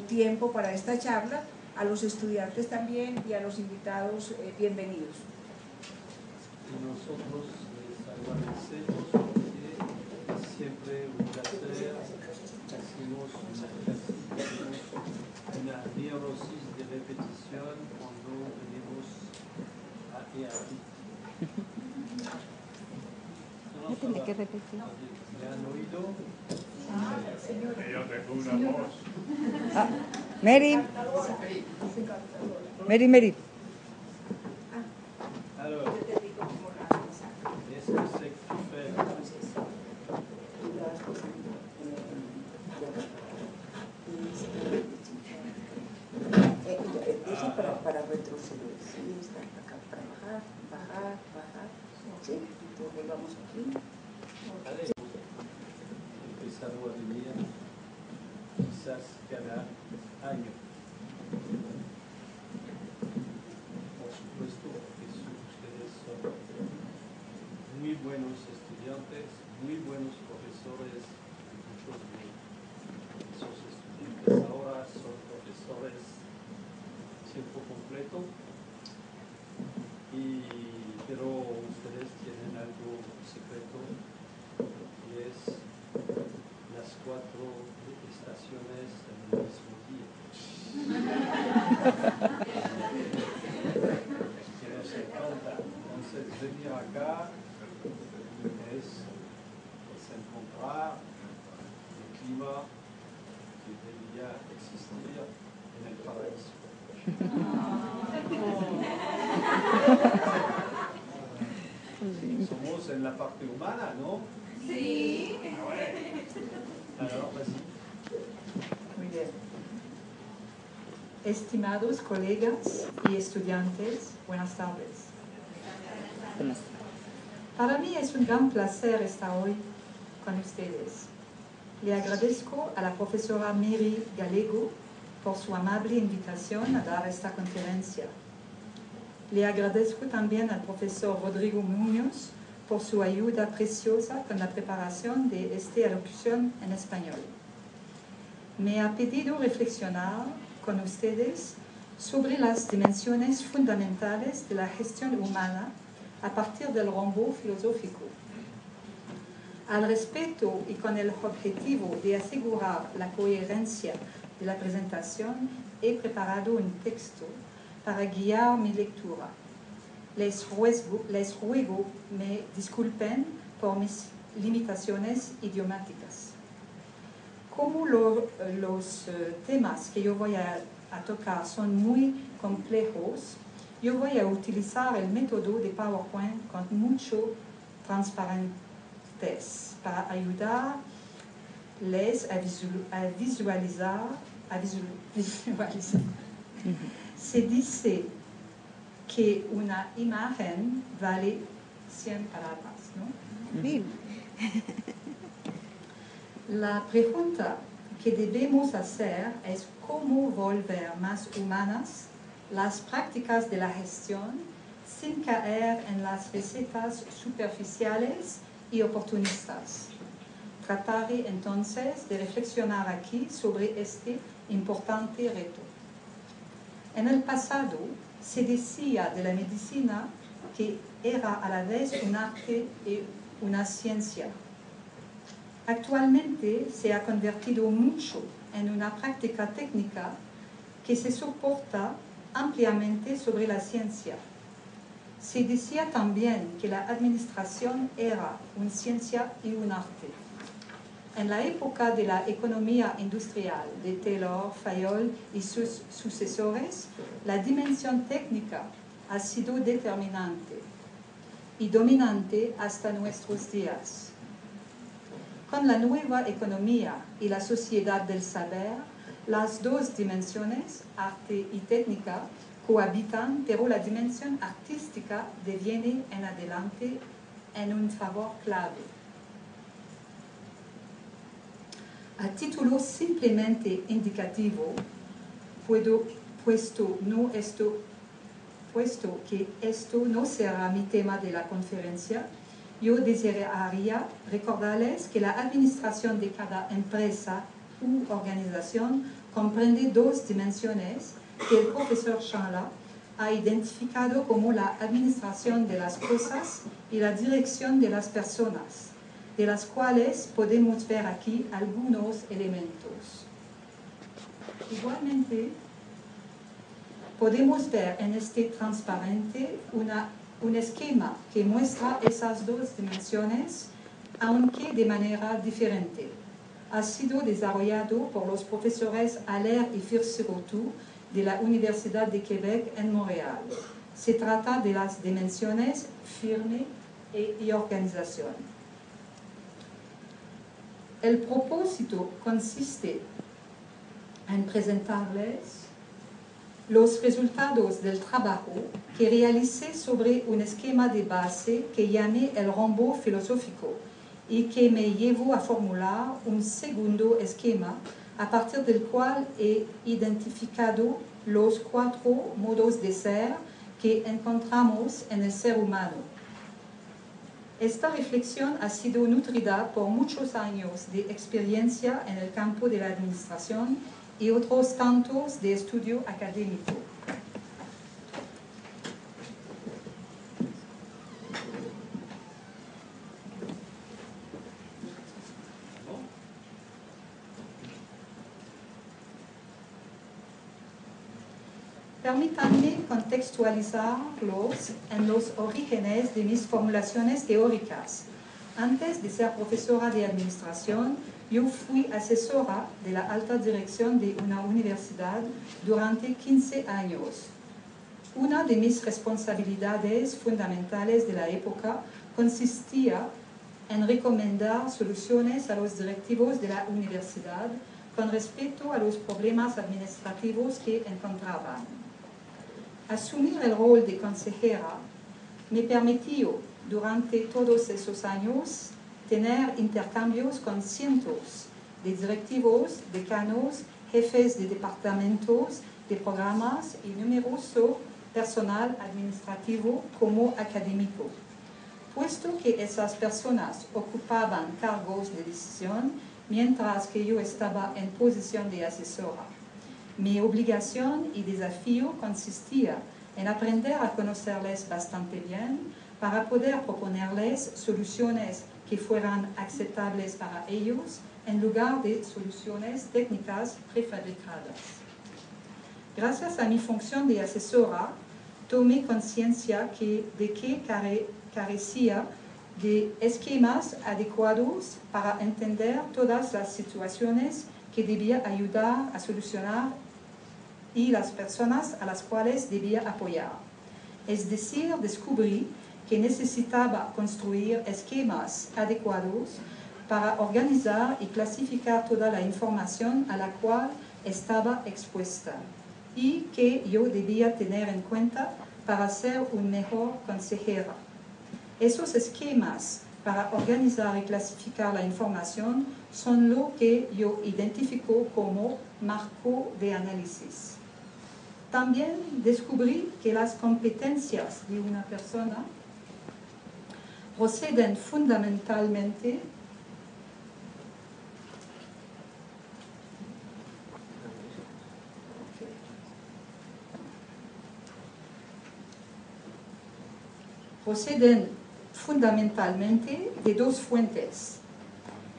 tiempo para esta charla, a los estudiantes también y a los invitados, bienvenidos. Nosotros les agradecemos porque siempre un placer, hacemos una neurosis de repetición cuando venimos a EAP. Ya tiene que repetir. ¿Me han oído? Yo tengo una voz. Ah, Mary. Mary. Alors, est-ce que c'est que tu fais là? Eso para retroceder, sí, está acá para bajar, sí, entonces vamos aquí. Allez, empezado a venir quizás cada año. Por supuesto, que ustedes son muy buenos estudiantes, muy buenos profesores. Muchos de esos estudiantes ahora son profesores tiempo completo, pero ustedes tienen algo secreto y es las 4 estaciones en el mismo día. Que nos encanta. Entonces, venir acá es encontrar el clima que debería existir en el paraíso. Somos en la parte humana, ¿no? Sí. Alors, vas-y. Muy bien. Estimados colegas y estudiantes, buenas tardes. Para mí es un gran placer estar hoy con ustedes. Le agradezco a la profesora Mary Gallego por su amable invitación a dar esta conferencia. Le agradezco también al profesor Rodrigo Muñoz por su ayuda preciosa con la preparación de esta alocución en español. Me ha pedido reflexionar con ustedes sobre las dimensiones fundamentales de la gestión humana a partir del rumbo filosófico. Al respecto y con el objetivo de asegurar la coherencia de la presentación, he preparado un texto para guiar mi lectura. Les ruego me disculpen por mis limitaciones idiomáticas. Como los temas que yo voy a tocar son muy complejos, yo voy a utilizar el método de PowerPoint con mucho transparentes para ayudarles a visualizar. Se dice que una imagen vale 100 palabras, ¿no? 1000. La pregunta que debemos hacer es cómo volver más humanas las prácticas de la gestión sin caer en las recetas superficiales y oportunistas. Trataré entonces de reflexionar aquí sobre este importante reto. En el pasado se decía de la medicina que era a la vez un arte y una ciencia. Actualmente se ha convertido mucho en una práctica técnica que se soporta ampliamente sobre la ciencia. Se decía también que la administración era una ciencia y un arte. En la época de la economía industrial de Taylor, Fayol y sus sucesores, la dimensión técnica ha sido determinante y dominante hasta nuestros días. Con la nueva economía y la sociedad del saber, las dos dimensiones, arte y técnica, cohabitan, pero la dimensión artística deviene en adelante en un favor clave. A título simplemente indicativo, puesto que esto no será mi tema de la conferencia, yo desearía recordarles que la administración de cada empresa u organización comprende dos dimensiones que el profesor Chanla ha identificado como la administración de las cosas y la dirección de las personas, de las cuales podemos ver aquí algunos elementos. Igualmente, podemos ver en este transparente un esquema que muestra esas dos dimensiones, aunque de manera diferente. Ha sido desarrollado por los profesores Allaire y Firsirotu de la Universidad de Quebec en Montreal. Se trata de las dimensiones firme y organización. El propósito consiste en presentarles los resultados del trabajo que realicé sobre un esquema de base que llamé el rombo filosófico y que me llevó a formular un segundo esquema a partir del cual he identificado los 4 modos de ser que encontramos en el ser humano. Esta reflexión ha sido nutrida por muchos años de experiencia en el campo de la administración y otros tantos de estudio académico. Permítanme contextualizarlos en los orígenes de mis formulaciones teóricas. Antes de ser profesora de administración, yo fui asesora de la alta dirección de una universidad durante 15 años. Una de mis responsabilidades fundamentales de la época consistía en recomendar soluciones a los directivos de la universidad con respecto a los problemas administrativos que encontraban. Asumir el rol de consejera me permitió durante todos esos años tener intercambios con cientos de directivos, decanos, jefes de departamentos, de programas y numeroso personal administrativo como académico. Puesto que esas personas ocupaban cargos de decisión, mientras que yo estaba en posición de asesora. Mi obligación y desafío consistía en aprender a conocerles bastante bien para poder proponerles soluciones que fueran aceptables para ellos en lugar de soluciones técnicas prefabricadas. Gracias a mi función de asesora, tomé conciencia de que carecía de esquemas adecuados para entender todas las situaciones que debía ayudar a solucionar y las personas a las cuales debía apoyar. Es decir, descubrí que necesitaba construir esquemas adecuados para organizar y clasificar toda la información a la cual estaba expuesta y que yo debía tener en cuenta para ser un mejor consejera. Esos esquemas para organizar y clasificar la información son lo que yo identifico como marco de análisis. También descubrí que las competencias de una persona proceden fundamentalmente de dos fuentes.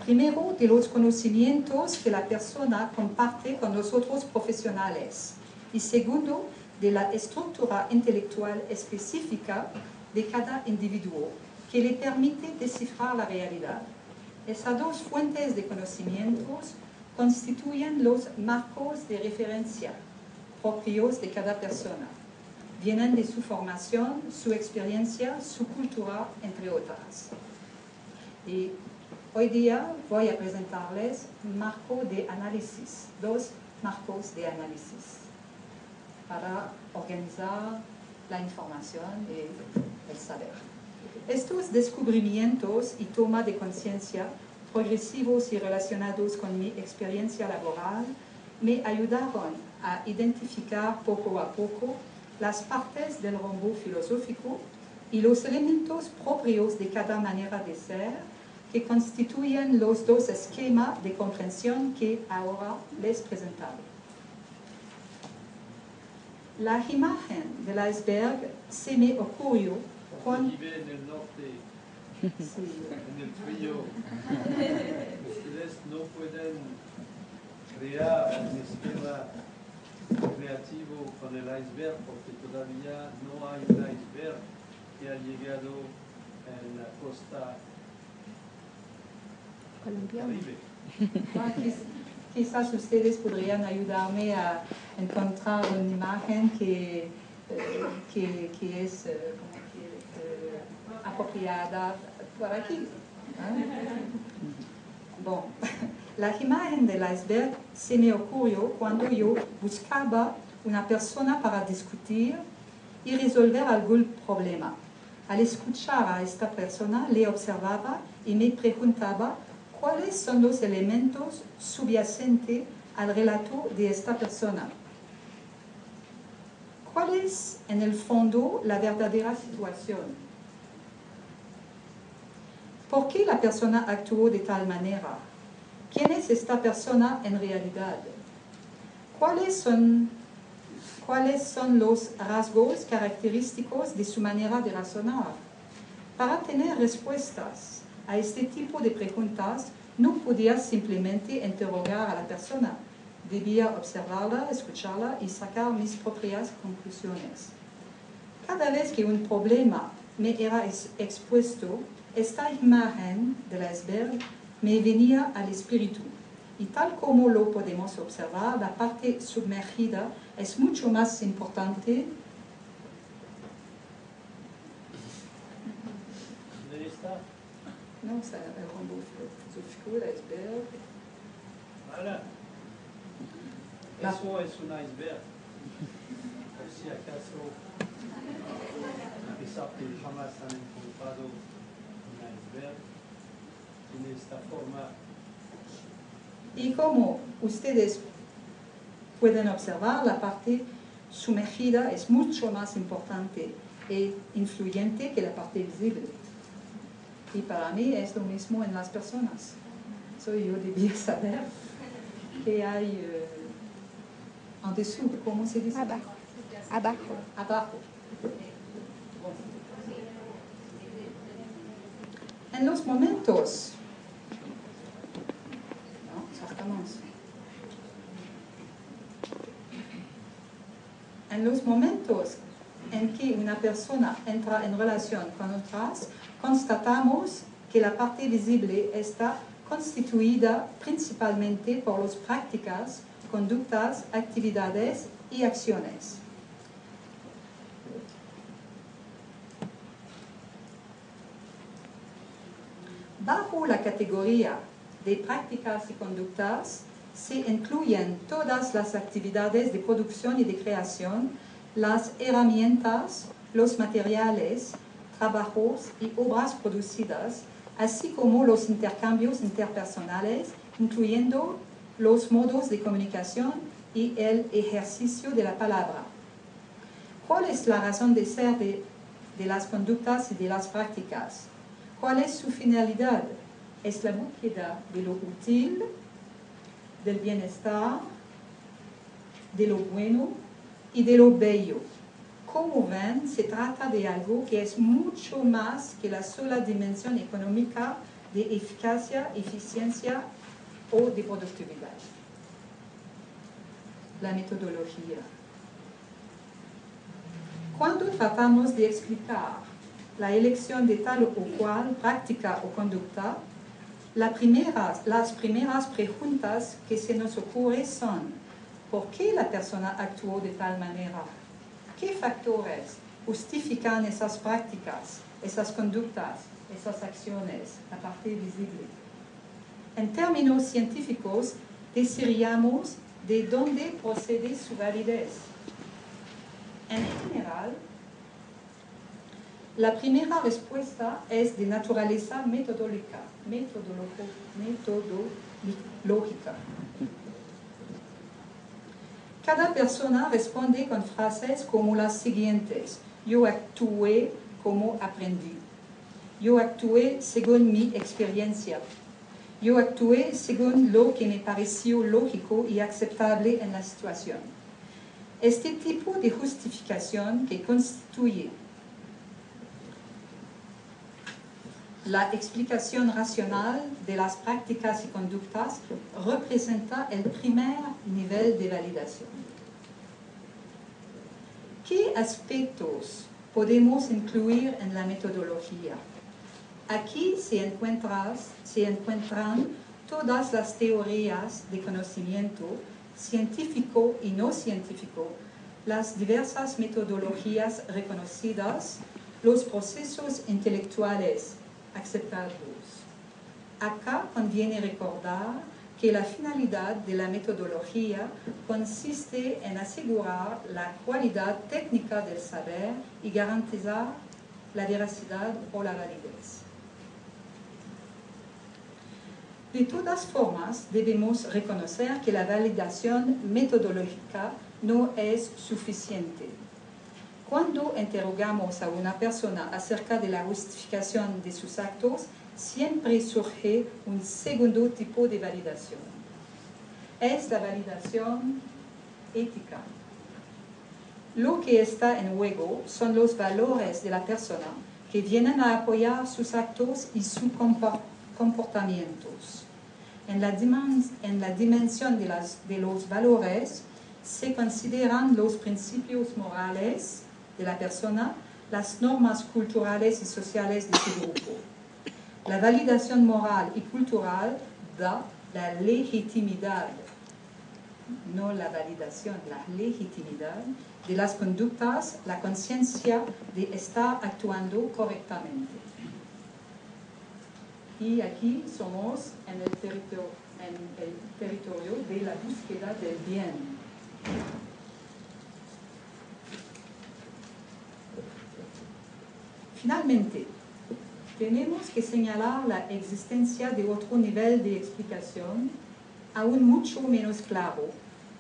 Primero, de los conocimientos que la persona comparte con los otros profesionales. Y segundo, de la estructura intelectual específica de cada individuo, que le permite descifrar la realidad. Esas dos fuentes de conocimientos constituyen los marcos de referencia propios de cada persona. Vienen de su formación, su experiencia, su cultura, entre otras. Y hoy día voy a presentarles un marco de análisis, 2 marcos de análisis, para organizar la información y el saber. Estos descubrimientos y toma de conciencia progresivos y relacionados con mi experiencia laboral me ayudaron a identificar poco a poco las partes del rombo filosófico y los elementos propios de cada manera de ser que constituyen los 2 esquemas de comprensión que ahora les presentaré. La imagen del iceberg se me ocurrió cuando... Vive en el norte, Sí. en el frío. Ustedes no pueden crear un esquema creativo con el iceberg porque todavía no hay un iceberg que ha llegado en la costa Colombiano. caribe. Quizás ustedes podrían ayudarme a encontrar una imagen que es apropiada por aquí. Bon, la imagen del iceberg se me ocurrió cuando yo buscaba una persona para discutir y resolver algún problema. Al escuchar a esta persona, le observaba y me preguntaba cuáles son los elementos subyacentes al relato de esta persona. ¿Cuál es, en el fondo, la verdadera situación? ¿Por qué la persona actuó de tal manera? ¿Quién es esta persona en realidad? ¿Cuáles son los rasgos característicos de su manera de razonar? Para tener respuestas a este tipo de preguntas, no podía simplemente interrogar a la persona. Debía observarla, escucharla y sacar mis propias conclusiones. Cada vez que un problema me era expuesto, esta imagen del iceberg me venía al espíritu. Y tal como lo podemos observar, la parte sumergida es mucho más importante. ¿Dónde está? No, c'est un robot philosophique, l'iceberg. Voilà. Eso es un iceberg. Por si acaso, a pesar que jamás han encontrado un iceberg, tiene esta forma. Y como ustedes pueden observar, la parte sumergida es mucho más importante e influyente que la parte visible. Y para mí es lo mismo en las personas. Yo debía saber que hay en dessous, ¿cómo se dice? Abajo. Abajo. Abajo. En los momentos, ¿no? Sacamos. En los momentos en que una persona entra en relación con otras, constatamos que la parte visible está constituida principalmente por las prácticas, conductas, actividades y acciones. Bajo la categoría de prácticas y conductas se incluyen todas las actividades de producción y de creación, las herramientas, los materiales, trabajos y obras producidas, así como los intercambios interpersonales, incluyendo los modos de comunicación y el ejercicio de la palabra. ¿Cuál es la razón de ser de las conductas y de las prácticas? ¿Cuál es su finalidad? Es la búsqueda de lo útil, del bienestar, de lo bueno y de lo bello. Como ven, se trata de algo que es mucho más que la sola dimensión económica de eficacia, eficiencia o de productividad. La metodología. Cuando tratamos de explicar la elección de tal o cual práctica o conducta, las primeras preguntas que se nos ocurren son: ¿por qué la persona actuó de tal manera? ¿Qué factores justifican esas prácticas, esas conductas, esas acciones, la parte visible? En términos científicos, deciríamos de dónde procede su validez. En general, la primera respuesta es de naturaleza metodológica. Cada persona responde con frases como las siguientes: yo actué como aprendí. Yo actué según mi experiencia. Yo actué según lo que me pareció lógico y aceptable en la situación. Este tipo de justificación que constituye la explicación racional de las prácticas y conductas representa el primer nivel de validación. ¿Qué aspectos podemos incluir en la metodología? Aquí se encuentran todas las teorías de conocimiento, científico y no científico, las diversas metodologías reconocidas, los procesos intelectuales aceptados. Acá conviene recordar que la finalidad de la metodología consiste en asegurar la cualidad técnica del saber y garantizar la veracidad o la validez. De todas formas, debemos reconocer que la validación metodológica no es suficiente. Cuando interrogamos a una persona acerca de la justificación de sus actos, siempre surge un segundo tipo de validación. Es la validación ética. Lo que está en juego son los valores de la persona que vienen a apoyar sus actos y sus comportamientos. En la dimensión de los valores se consideran los principios morales de la persona, las normas culturales y sociales de su grupo. La validación moral y cultural da la legitimidad, no la validación, la legitimidad de las conductas, la conciencia de estar actuando correctamente. Y aquí somos en el territorio de la búsqueda del bien. Finalmente, tenemos que señalar la existencia de otro nivel de explicación, aún mucho menos claro,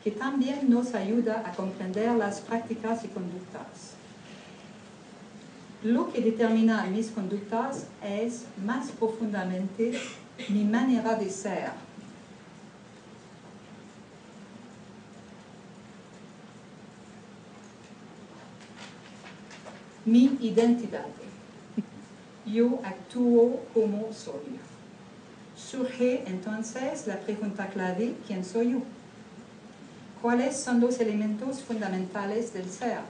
que también nos ayuda a comprender las prácticas y conductas. Lo que determina mis conductas es más profundamente mi manera de ser. Mi identidad. Yo actúo como soy. Surge entonces la pregunta clave: ¿quién soy yo? ¿Cuáles son los elementos fundamentales del ser?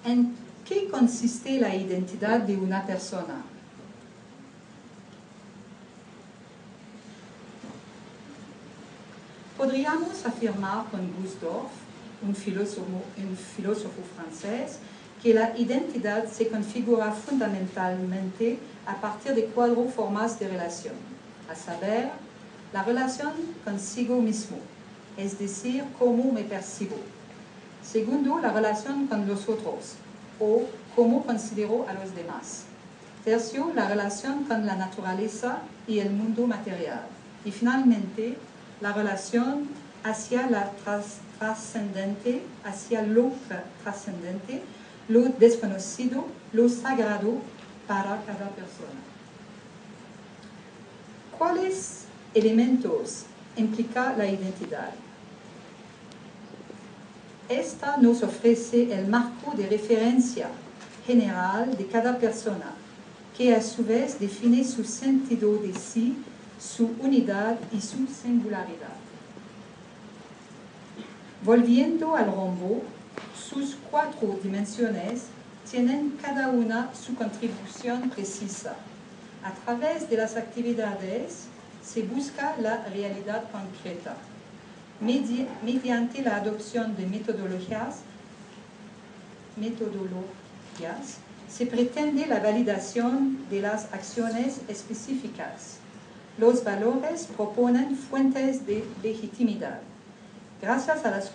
¿En qué consiste la identidad de una persona? Podríamos afirmar con Gusdorf, un filósofo francés, que la identidad se configura fundamentalmente a partir de 4 formas de relación, a saber, la relación consigo mismo, es decir, cómo me percibo. Segundo, la relación con los otros, o cómo considero a los demás. Tercio, la relación con la naturaleza y el mundo material. Y finalmente, la relación hacia la trascendente, hacia lo trascendente, lo desconocido, lo sagrado para cada persona. ¿Cuáles elementos implica la identidad? Esta nos ofrece el marco de referencia general de cada persona, que a su vez define su sentido de sí, su unidad y su singularidad. Volviendo al rombo, sus 4 dimensiones tienen cada una su contribución precisa. A través de las actividades se busca la realidad concreta. Mediante la adopción de metodologías, se pretende la validación de las acciones específicas. Los valores proponen fuentes de legitimidad. Gracias a las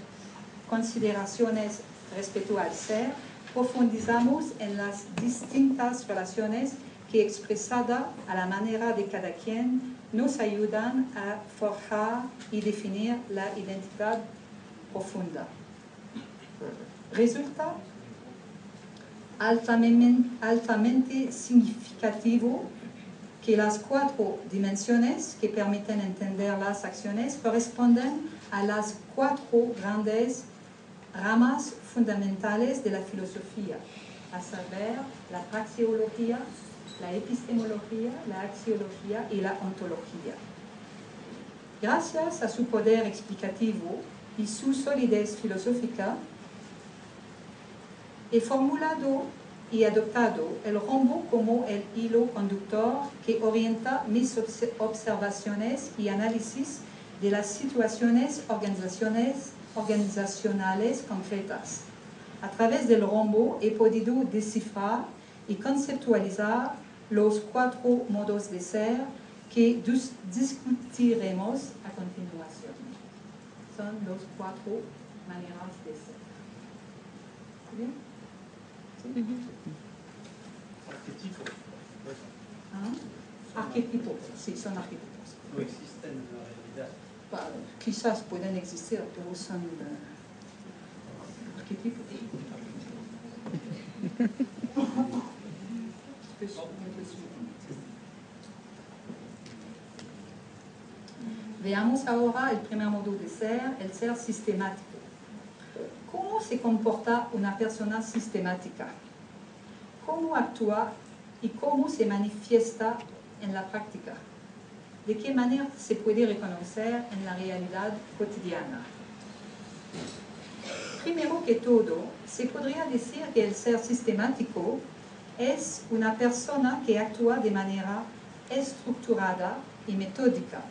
consideraciones respecto al ser, profundizamos en las distintas relaciones que, expresada a la manera de cada quien, nos ayudan a forjar y definir la identidad profunda. Resulta altamente significativo que las 4 dimensiones que permiten entender las acciones corresponden a las 4 grandes ramas fundamentales de la filosofía, a saber, la praxeología, la epistemología, la axiología y la ontología. Gracias a su poder explicativo y su solidez filosófica, he formulado y adoptado el rombo como el hilo conductor que orienta mis observaciones y análisis de las situaciones organizacionales concretas. A través del rombo he podido descifrar y conceptualizar los 4 modos de ser que discutiremos a continuación. Son los 4 maneras de ser. ¿Bien? ¿Sí? Arquetipo. ¿Ah? Arquetipos, sí, son arquetipos. No existen en la realidad. Quizás pueden existir, pero son arquetipos. Veamos ahora el primer modo de ser, el ser sistemático. ¿Cómo se comporta una persona sistemática? ¿Cómo actúa y cómo se manifiesta en la práctica? ¿De qué manera se puede reconocer en la realidad cotidiana? Primero que todo, se podría decir que el ser sistemático es una persona que actúa de manera estructurada y metódica.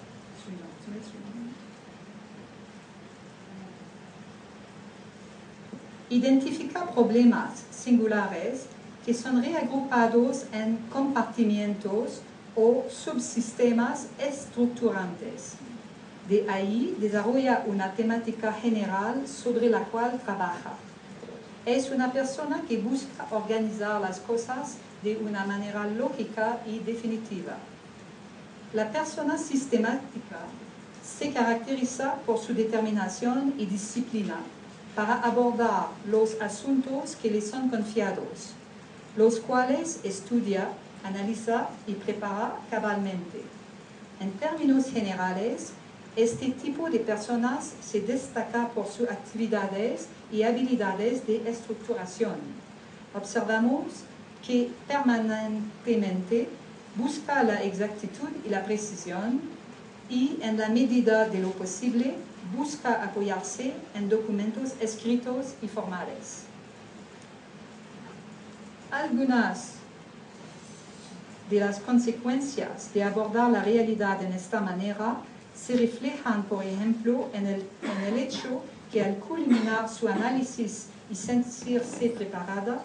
Identifica problemas singulares que son reagrupados en compartimientos o subsistemas estructurantes. De ahí desarrolla una temática general sobre la cual trabaja. Es una persona que busca organizar las cosas de una manera lógica y definitiva. La persona sistemática se caracteriza por su determinación y disciplina para abordar los asuntos que le son confiados, los cuales estudia, analiza y prepara cabalmente. En términos generales, este tipo de personas se destaca por sus actividades y habilidades de estructuración. Observamos que permanentemente busca la exactitud y la precisión y, en la medida de lo posible, busca apoyarse en documentos escritos y formales. Algunas de las consecuencias de abordar la realidad en esta manera se reflejan, por ejemplo, en el hecho que al culminar su análisis y sentirse preparada,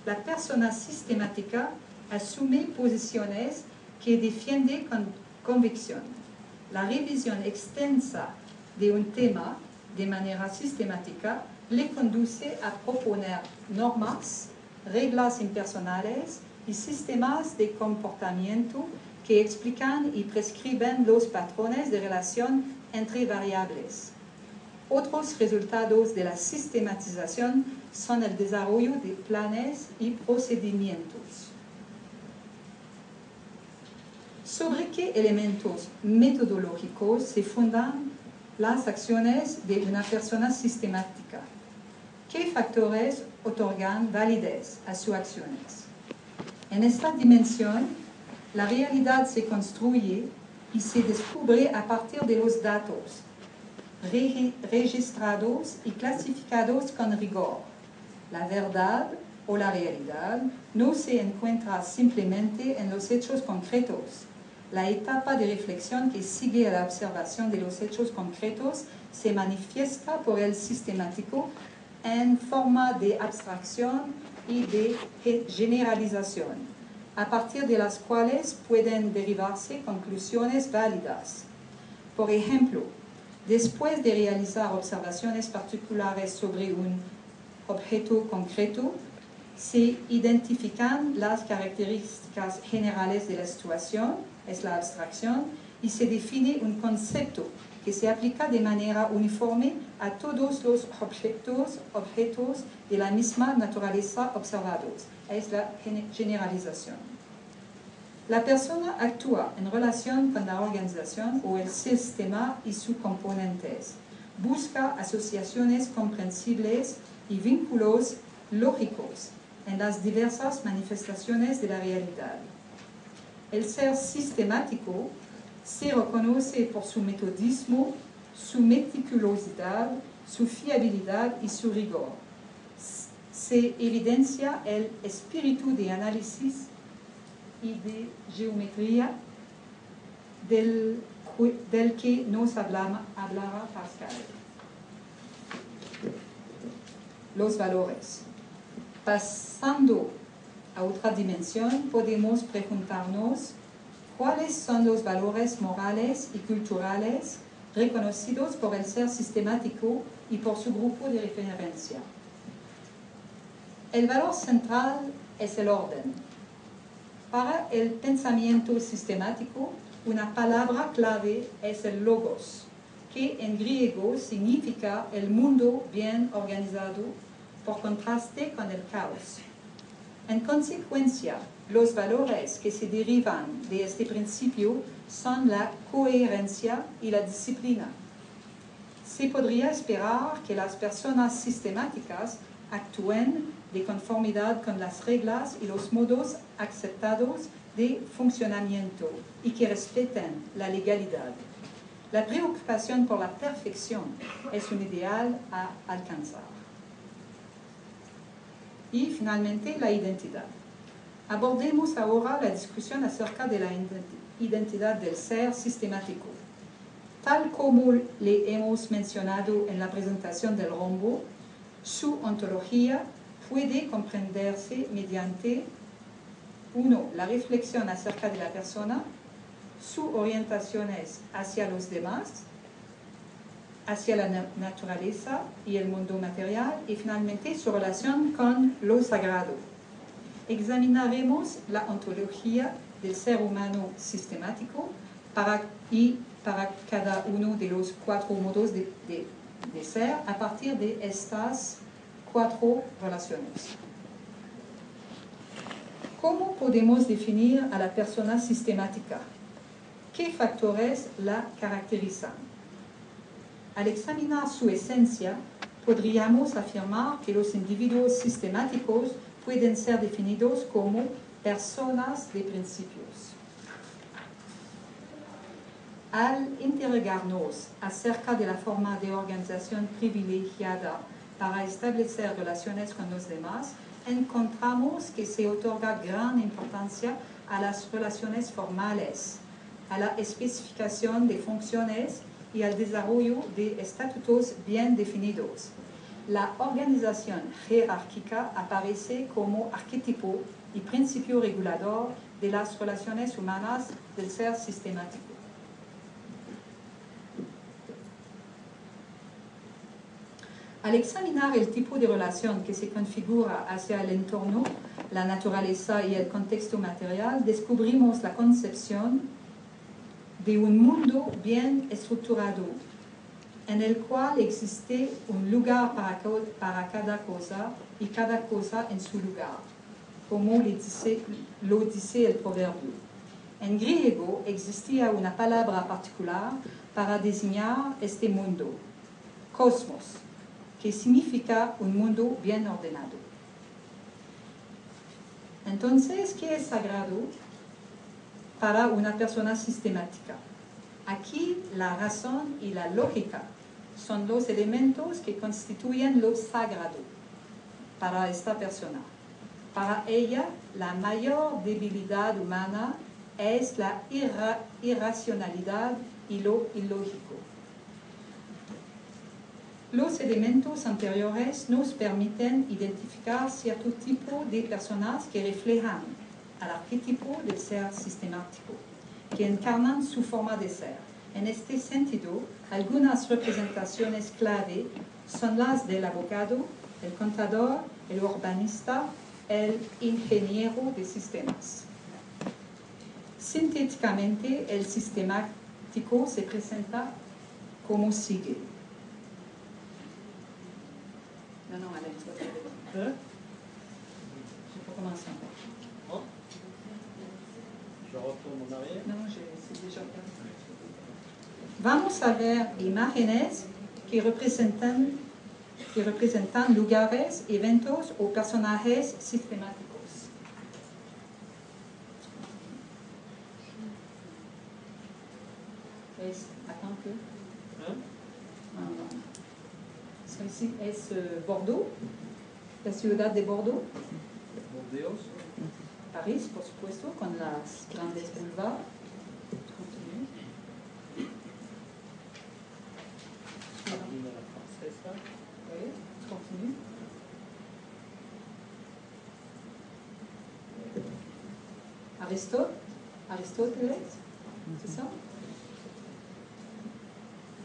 la persona sistemática asume posiciones que defiende con convicción. La revisión extensa de un tema de manera sistemática le conduce a proponer normas, reglas impersonales y sistemas de comportamiento que explican y prescriben los patrones de relación entre variables. Otros resultados de la sistematización son el desarrollo de planes y procedimientos. ¿Sobre qué elementos metodológicos se fundan las acciones de una persona sistemática? ¿Qué factores otorgan validez a sus acciones? En esta dimensión, la realidad se construye y se descubre a partir de los datos, registrados y clasificados con rigor. La verdad o la realidad no se encuentra simplemente en los hechos concretos. La etapa de reflexión que sigue a la observación de los hechos concretos se manifiesta por el sistemático en forma de abstracción y de generalización, a partir de las cuales pueden derivarse conclusiones válidas. Por ejemplo, después de realizar observaciones particulares sobre un objeto concreto, se identifican las características generales de la situación, es la abstracción, y se define un concepto que se aplica de manera uniforme a todos los objetos de la misma naturaleza observados, es la generalización. La persona actúa en relación con la organización o el sistema y sus componentes. busca asociaciones comprensibles y vínculos lógicos en las diversas manifestaciones de la realidad. El ser sistemático se reconoce por su metodismo, su meticulosidad, su fiabilidad y su rigor. Se evidencia el espíritu de análisis y de geometría del que nos hablaba Pascal. Los valores. Pasando a otra dimensión, podemos preguntarnos cuáles son los valores morales y culturales reconocidos por el ser sistemático y por su grupo de referencia. El valor central es el orden. Para el pensamiento sistemático, una palabra clave es el logos, que en griego significa el mundo bien organizado, por contraste con el caos. En consecuencia, los valores que se derivan de este principio son la coherencia y la disciplina. Se podría esperar que las personas sistemáticas actúen de conformidad con las reglas y los modos aceptados de funcionamiento y que respeten la legalidad. La preocupación por la perfección es un ideal a alcanzar. Y finalmente, la identidad. Abordemos ahora la discusión acerca de la identidad del ser sistemático. Tal como le hemos mencionado en la presentación del rombo, su ontología puede comprenderse mediante 1. La reflexión acerca de la persona, sus orientaciones hacia los demás, hacia la naturaleza y el mundo material, y finalmente su relación con lo sagrado. Examinaremos la ontología del ser humano sistemático para cada uno de los 4 modos de ser a partir de estas 4 relaciones. ¿Cómo podemos definir a la persona sistemática? ¿Qué factores la caracterizan? Al examinar su esencia, podríamos afirmar que los individuos sistemáticos pueden ser definidos como personas de principios. Al interrogarnos acerca de la forma de organización privilegiada para establecer relaciones con los demás, encontramos que se otorga gran importancia a las relaciones formales, a la especificación de funciones y al desarrollo de estatutos bien definidos. La organización jerárquica aparece como arquetipo y principio regulador de las relaciones humanas del ser sistemático. Al examinar el tipo de relación que se configura hacia el entorno, la naturaleza y el contexto material, descubrimos la concepción de un mundo bien estructurado, en el cual existe un lugar para cada cosa y cada cosa en su lugar, como lo dice el proverbio. En griego existía una palabra particular para designar este mundo, cosmos, que significa un mundo bien ordenado. Entonces, ¿qué es sagrado para una persona sistemática? Aquí la razón y la lógica son los elementos que constituyen lo sagrado para esta persona. Para ella, la mayor debilidad humana es la irracionalidad y lo ilógico. Los elementos anteriores nos permiten identificar cierto tipo de personas que reflejan al arquetipo del ser sistemático, que encarnan su forma de ser. En este sentido, algunas representaciones clave son las del abogado, el contador, el urbanista, el ingeniero de sistemas. Sintéticamente, el sistemático se presenta como sigue. Non, Alex, je peux commencer encore. Je retourne en arrière. Non, c'est déjà perdu. Vamos a ver imágenes que representan lugares, eventos o personajes sistemáticos. Es Bordeaux, la ciudad de Bordeaux. Bordeaux. París, por supuesto, con las grandes boulevards. Continue. Jardín de la Francesa. Oui, continue. Aristóteles, c'est ça?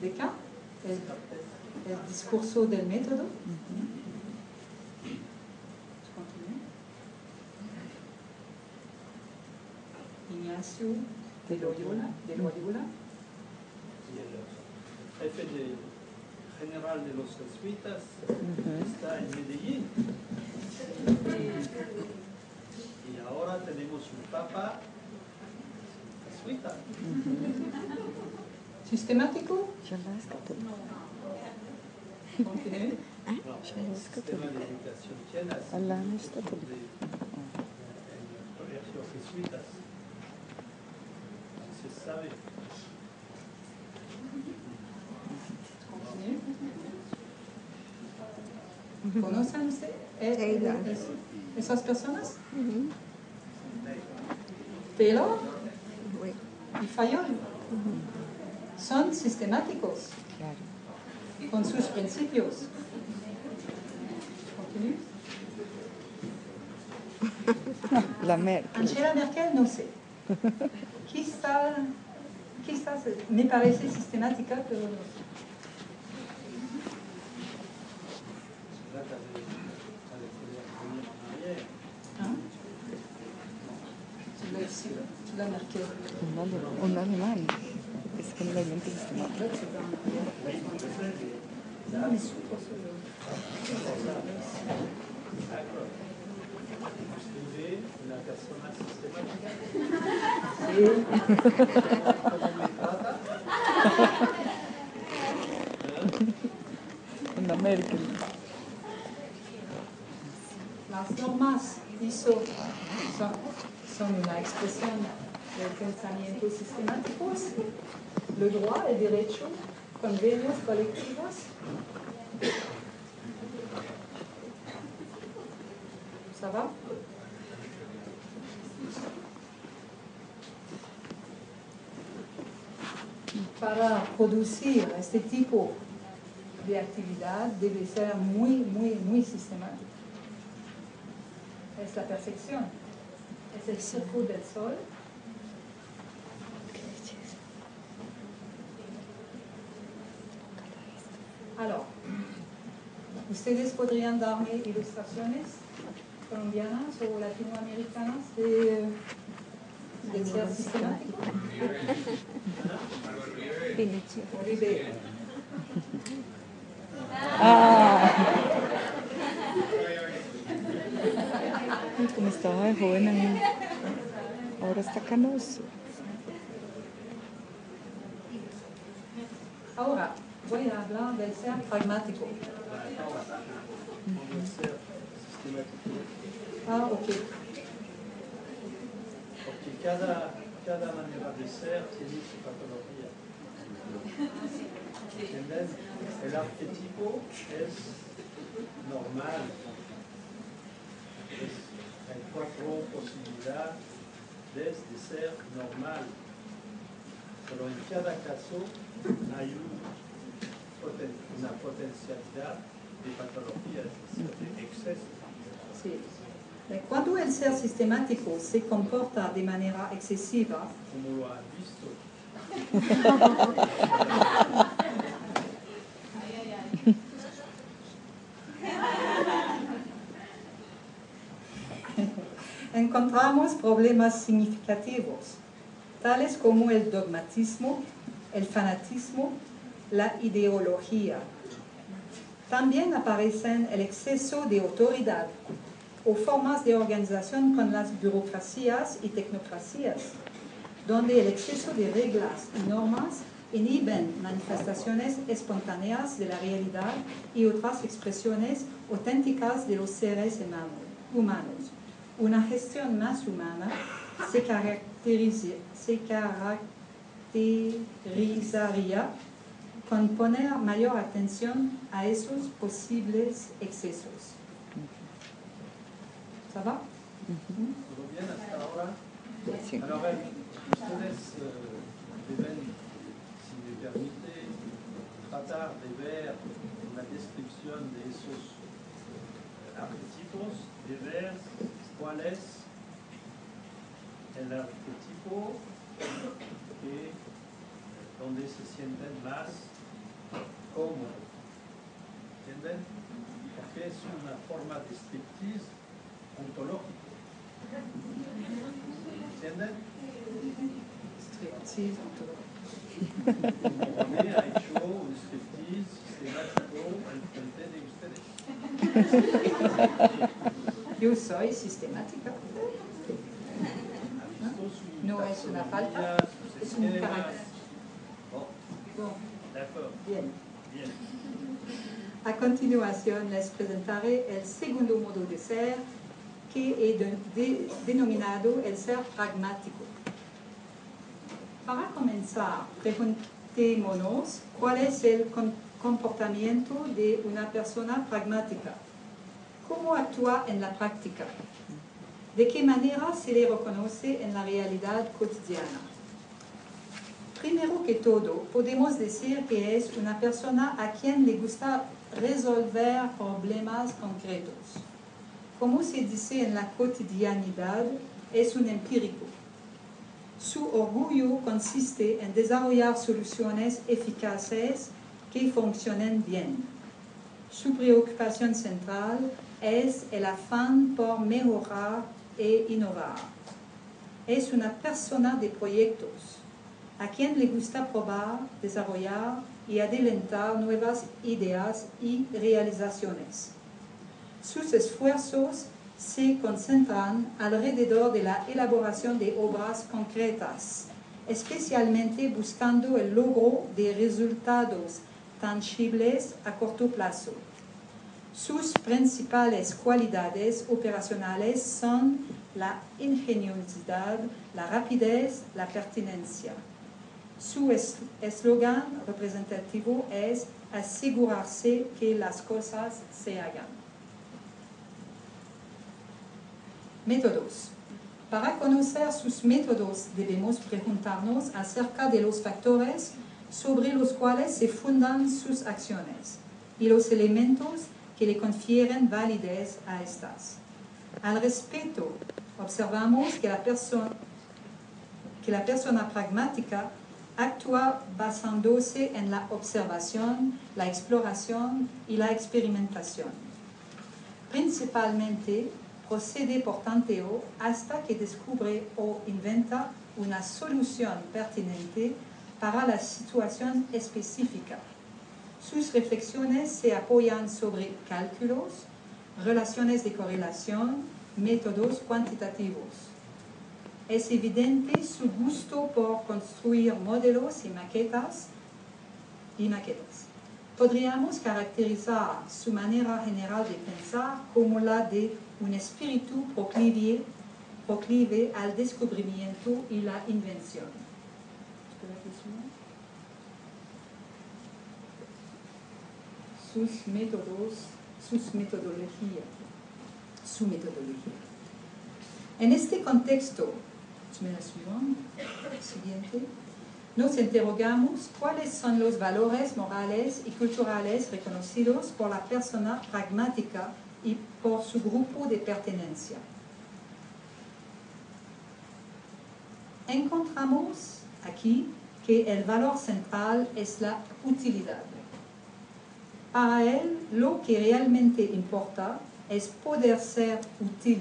Descartes, el discurso del método. Continue. Ignacio de Loyola. Y el jefe general de los jesuitas está en Medellín. Y ahora tenemos un papa jesuita. Sistemático. Continue. No, el sistema de educación china es Allah el no está todo. colegio jesuitas. Se sabe. Continue. ¿Conocen ustedes esas personas? Taylor Oui, y Fayol son sistemáticos claro. con sus principios. Continue. La Merkel. Angela Merkel, no sé. Quizás me parece sistemática, pero no sé. Se trata de ayer. ¿Ah? La Merkel. Un alemán. Es generalmente sistemático. Usted ve una persona sistemática. Sí. ¿Cómo me trata? La Merkel. Las normas ISO son una expresión del pensamiento sistemáticos, el droit, el derecho, convenios colectivos. ¿Ça va? Para producir este tipo de actividad debe ser muy sistemático. Es la perfección. Es el círculo del sol. Alors, ¿ustedes podrían darme ilustraciones colombianas o latinoamericanas del ser sistemático? Oribe. Como estaba de joven a mí. Ahora está canoso. Ahora voy a hablar del ser pragmático. ¿Cómo ser sistemático? Ah, ok. Porque cada manera de ser tiene su patología. ¿Entienden? El arquetipo es normal. Hay 4 posibilidades de ser normal. Pero en cada caso hay una potencialidad de patología, es decir, de exceso. Sí. Cuando el ser sistemático se comporta de manera excesiva, Como lo has visto. encontramos problemas significativos, tales como el dogmatismo, el fanatismo, la ideología. También aparecen el exceso de autoridad o formas de organización con las burocracias y tecnocracias, donde el exceso de reglas y normas inhiben manifestaciones espontáneas de la realidad y otras expresiones auténticas de los seres humanos. Una gestión más humana se caracterizaría con poner mayor atención a esos posibles excesos. ¿Ça va? ¿Todo bien hasta ahora? Sí. Alors, ustedes deben, si me permite, tratar de ver una descripción de esos arquetipos, de ver cuál es el arquetipo donde se sienten más cómodos. ¿Entienden? Porque es una forma de striptease ontológico. ¿Entienden? Sí, Como René ha hecho un striptease sistemático al frente de ustedes. yo soy sistemática. ¿Ha visto su No es una falta, taxonomía, sus es un esquemas? carácter. Bon, Bon, d'accord. bien. Bien. A continuación les presentaré el segundo modo de ser, que es denominado el ser pragmático. Para comenzar, preguntémonos cuál es el comportamiento de una persona pragmática. ¿Cómo actúa en la práctica? ¿De qué manera se le reconoce en la realidad cotidiana? Primero que todo, podemos decir que es una persona a quien le gusta resolver problemas concretos. Como se dice en la cotidianidad, es un empírico. Su orgullo consiste en desarrollar soluciones eficaces que funcionen bien. Su preocupación central es el afán por mejorar e innovar. Es una persona de proyectos, a quien le gusta probar, desarrollar y adelantar nuevas ideas y realizaciones. Sus esfuerzos se concentran alrededor de la elaboración de obras concretas, especialmente buscando el logro de resultados tangibles a corto plazo. Sus principales cualidades operacionales son la ingeniosidad, la rapidez, la pertinencia. Su eslogan representativo es asegurarse que las cosas se hagan. Métodos. Para conocer sus métodos debemos preguntarnos acerca de los factores sobre los cuales se fundan sus acciones y los elementos que le confieren validez a estas. Al respecto, observamos que la persona pragmática actúa basándose en la observación, la exploración y la experimentación. Principalmente, procede por tanteo hasta que descubre o inventa una solución pertinente para la situación específica. Sus reflexiones se apoyan sobre cálculos, relaciones de correlación, métodos cuantitativos. Es evidente su gusto por construir modelos y maquetas. Podríamos caracterizar su manera general de pensar como la de un espíritu proclive al descubrimiento y la invención. Su metodología. En este contexto, siguiente, nos interrogamos cuáles son los valores morales y culturales reconocidos por la persona pragmática y por su grupo de pertenencia. Encontramos aquí que el valor central es la utilidad. Para él, lo que realmente importa es poder ser útil,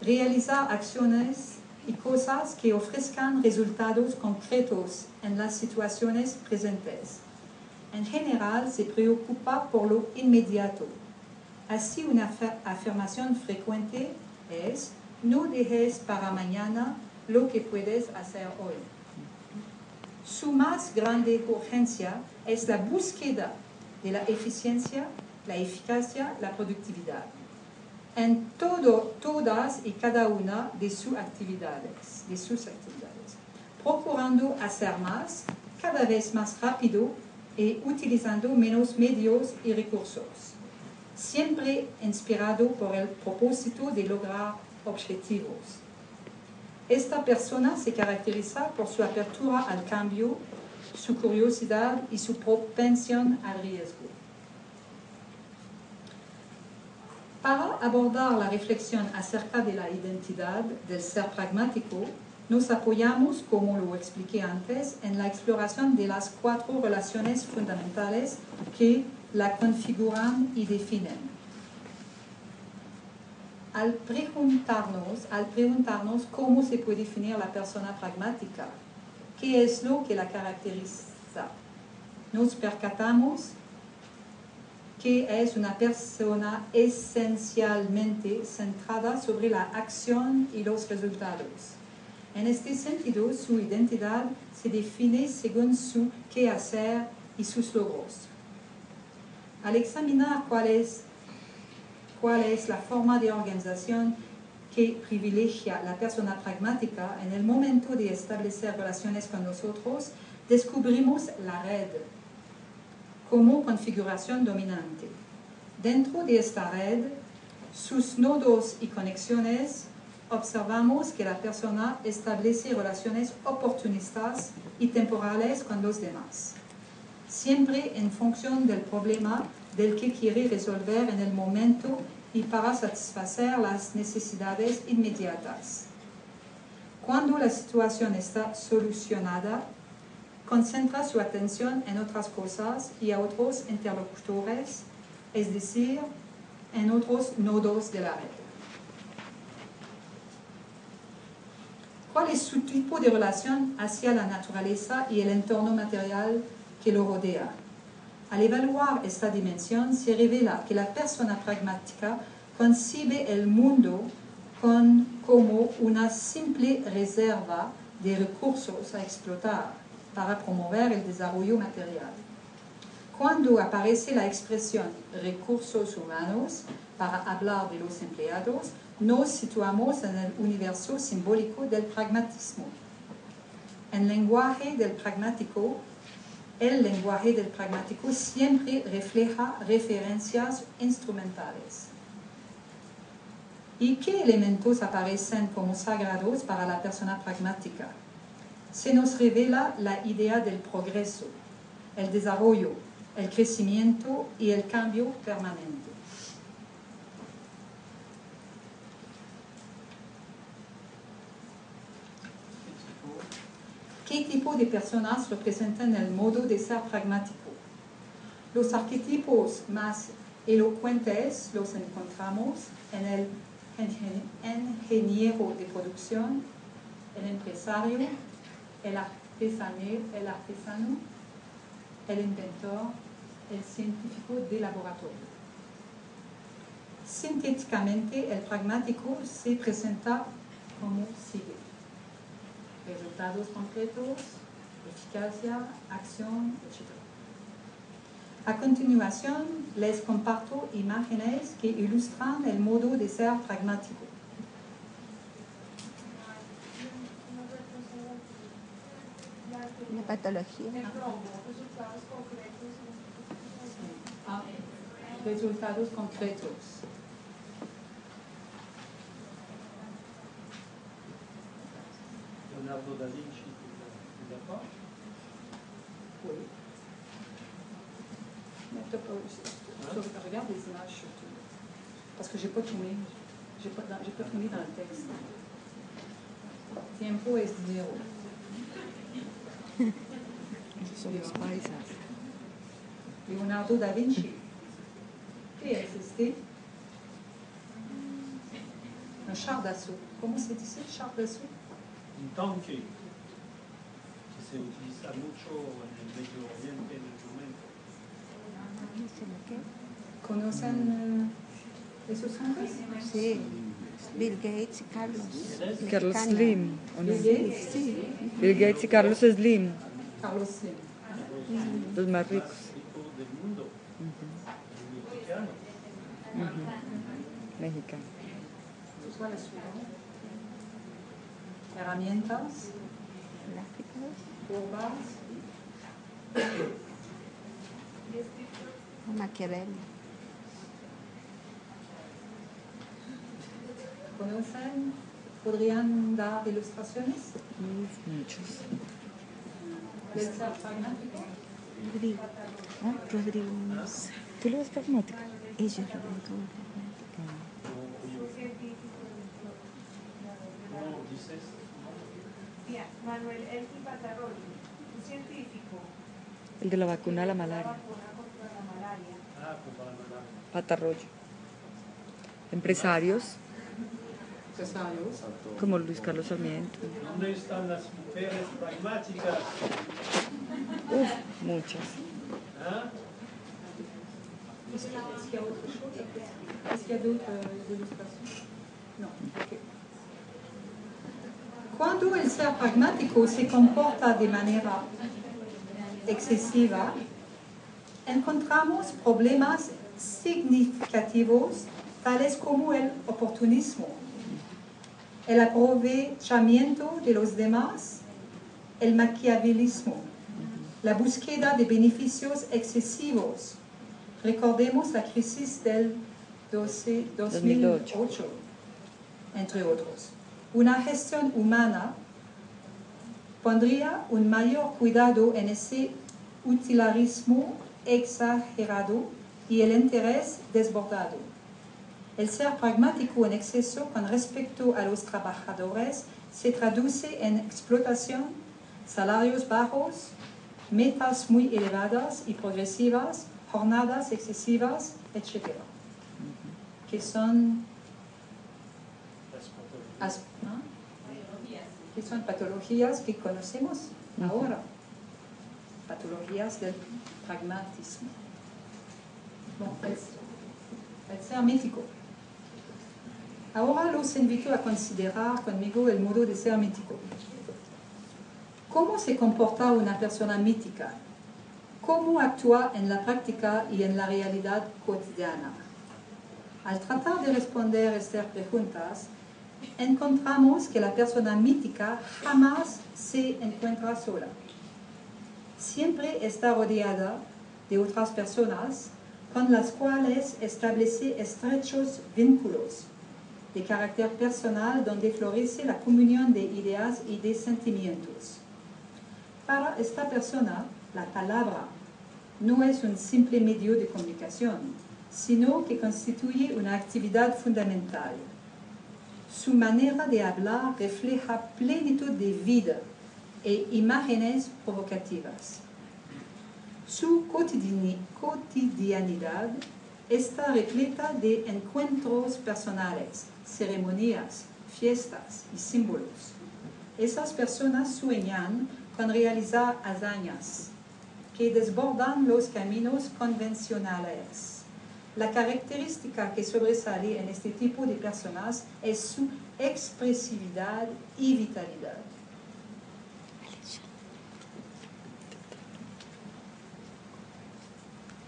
realizar acciones y cosas que ofrezcan resultados concretos en las situaciones presentes. En general, se preocupa por lo inmediato. Así, una afirmación frecuente es: no dejes para mañana lo que puedes hacer hoy. Su más grande urgencia es la búsqueda de la eficiencia, la eficacia, la productividad en todas y cada una de sus actividades, procurando hacer más, cada vez más rápido y utilizando menos medios y recursos, siempre inspirado por el propósito de lograr objetivos. Esta persona se caracteriza por su apertura al cambio, su curiosidad y su propensión al riesgo. Para abordar la reflexión acerca de la identidad del ser pragmático, nos apoyamos, como lo expliqué antes, en la exploración de las 4 relaciones fundamentales que la configuran y definen. Al preguntarnos cómo se puede definir la persona pragmática, qué es lo que la caracteriza, nos percatamos que es una persona esencialmente centrada sobre la acción y los resultados. En este sentido, su identidad se define según su quehacer y sus logros. Al examinar cuál es la forma de organización que privilegia la persona pragmática en el momento de establecer relaciones con nosotros, descubrimos la red como configuración dominante. Dentro de esta red, sus nodos y conexiones, observamos que la persona establece relaciones oportunistas y temporales con los demás, siempre en función del problema del que quiere resolver en el momento y para satisfacer las necesidades inmediatas. Cuando la situación está solucionada, concentra su atención en otras cosas y a otros interlocutores, es decir, en otros nodos de la red. ¿Cuál es su tipo de relación hacia la naturaleza y el entorno material que lo rodea? Al evaluar esta dimensión, se revela que la persona pragmática concibe el mundo como una simple reserva de recursos a explotar para promover el desarrollo material. Cuando aparece la expresión recursos humanos para hablar de los empleados, nos situamos en el universo simbólico del pragmatismo. El lenguaje del pragmático siempre refleja referencias instrumentales. ¿Y qué elementos aparecen como sagrados para la persona pragmática? Se nos revela la idea del progreso, el desarrollo, el crecimiento y el cambio permanente. ¿Qué tipo de personas representan el modo de ser pragmático? Los arquetipos más elocuentes los encontramos en el ingeniero de producción, el empresario, el artesano, el inventor, el científico de laboratorio. Sintéticamente, el pragmático se presenta como sigue: resultados concretos, eficacia, acción, etc. A continuación, les comparto imágenes que ilustran el modo de ser pragmático. Una patología. Resultados concretos. Leonardo da Vinci, tu es d'accord? Oui. Regarde les images surtout. Parce que je n'ai pas tourné. J'ai pas tourné dans le texte. Tiempo es dinero. Son los paisas. Leonardo da Vinci. ¿Qué es este? Un char d'assaut. ¿Cómo se dice char d'assaut? Un tanque que se utiliza mucho en el Medio Oriente en el momento. ¿Conocen esos hombres? Sí, Bill Gates y Carlos. Carlos Caña. Slim, ¿o no? Bill Gates. Sí. Bill Gates y Carlos Slim. Carlos Slim. Los más ricos. Del mundo. Mexicano. Mexicano. ¿Cuáles son? Herramientas, curvas, Maquiavelli. ¿conocen? ¿Podrían dar ilustraciones? Muchos. ¿Del ser pragmático? Rodrigo. Rodrigo. ¿Tú lo ves pragmático? Ellos lo ven como pragmático. ¿Cómo dices? Manuel Elki Patarroyo, un científico. El de la vacuna de la malaria. Vacuna contra la malaria. Ah, como para mandar. Patarroyo. Empresarios Empresarios. como Luis Carlos Sarmiento. ¿Dónde están las mujeres pragmáticas? Muchas. ¿Ah? Est-ce qu'il y a autre chose? Est-ce qu'il y a d'autres illustrations? Non. Ok. Cuando el ser pragmático se comporta de manera excesiva, encontramos problemas significativos tales como el oportunismo, el aprovechamiento de los demás, el maquiavelismo, la búsqueda de beneficios excesivos. Recordemos la crisis del 2008, entre otros. Una gestión humana pondría un mayor cuidado en ese utilitarismo exagerado y el interés desbordado. El ser pragmático en exceso con respecto a los trabajadores se traduce en explotación, salarios bajos, metas muy elevadas y progresivas, jornadas excesivas, etc. Que son, que son patologías que conocemos ahora, patologías del pragmatismo. Bon, el ser mítico. Ahora los invito a considerar conmigo el modo de ser mítico. ¿Cómo se comporta una persona mítica? ¿Cómo actúa en la práctica y en la realidad cotidiana? Al tratar de responder estas preguntas, encontramos que la persona mítica jamás se encuentra sola. Siempre está rodeada de otras personas con las cuales establece estrechos vínculos de carácter personal donde florece la comunión de ideas y de sentimientos. Para esta persona, la palabra no es un simple medio de comunicación, sino que constituye una actividad fundamental. Su manera de hablar refleja plenitud de vida e imágenes provocativas. Su cotidianidad está repleta de encuentros personales, ceremonias, fiestas y símbolos. Esas personas sueñan con realizar hazañas que desbordan los caminos convencionales. La característica que sobresale en este tipo de personas es su expresividad y vitalidad.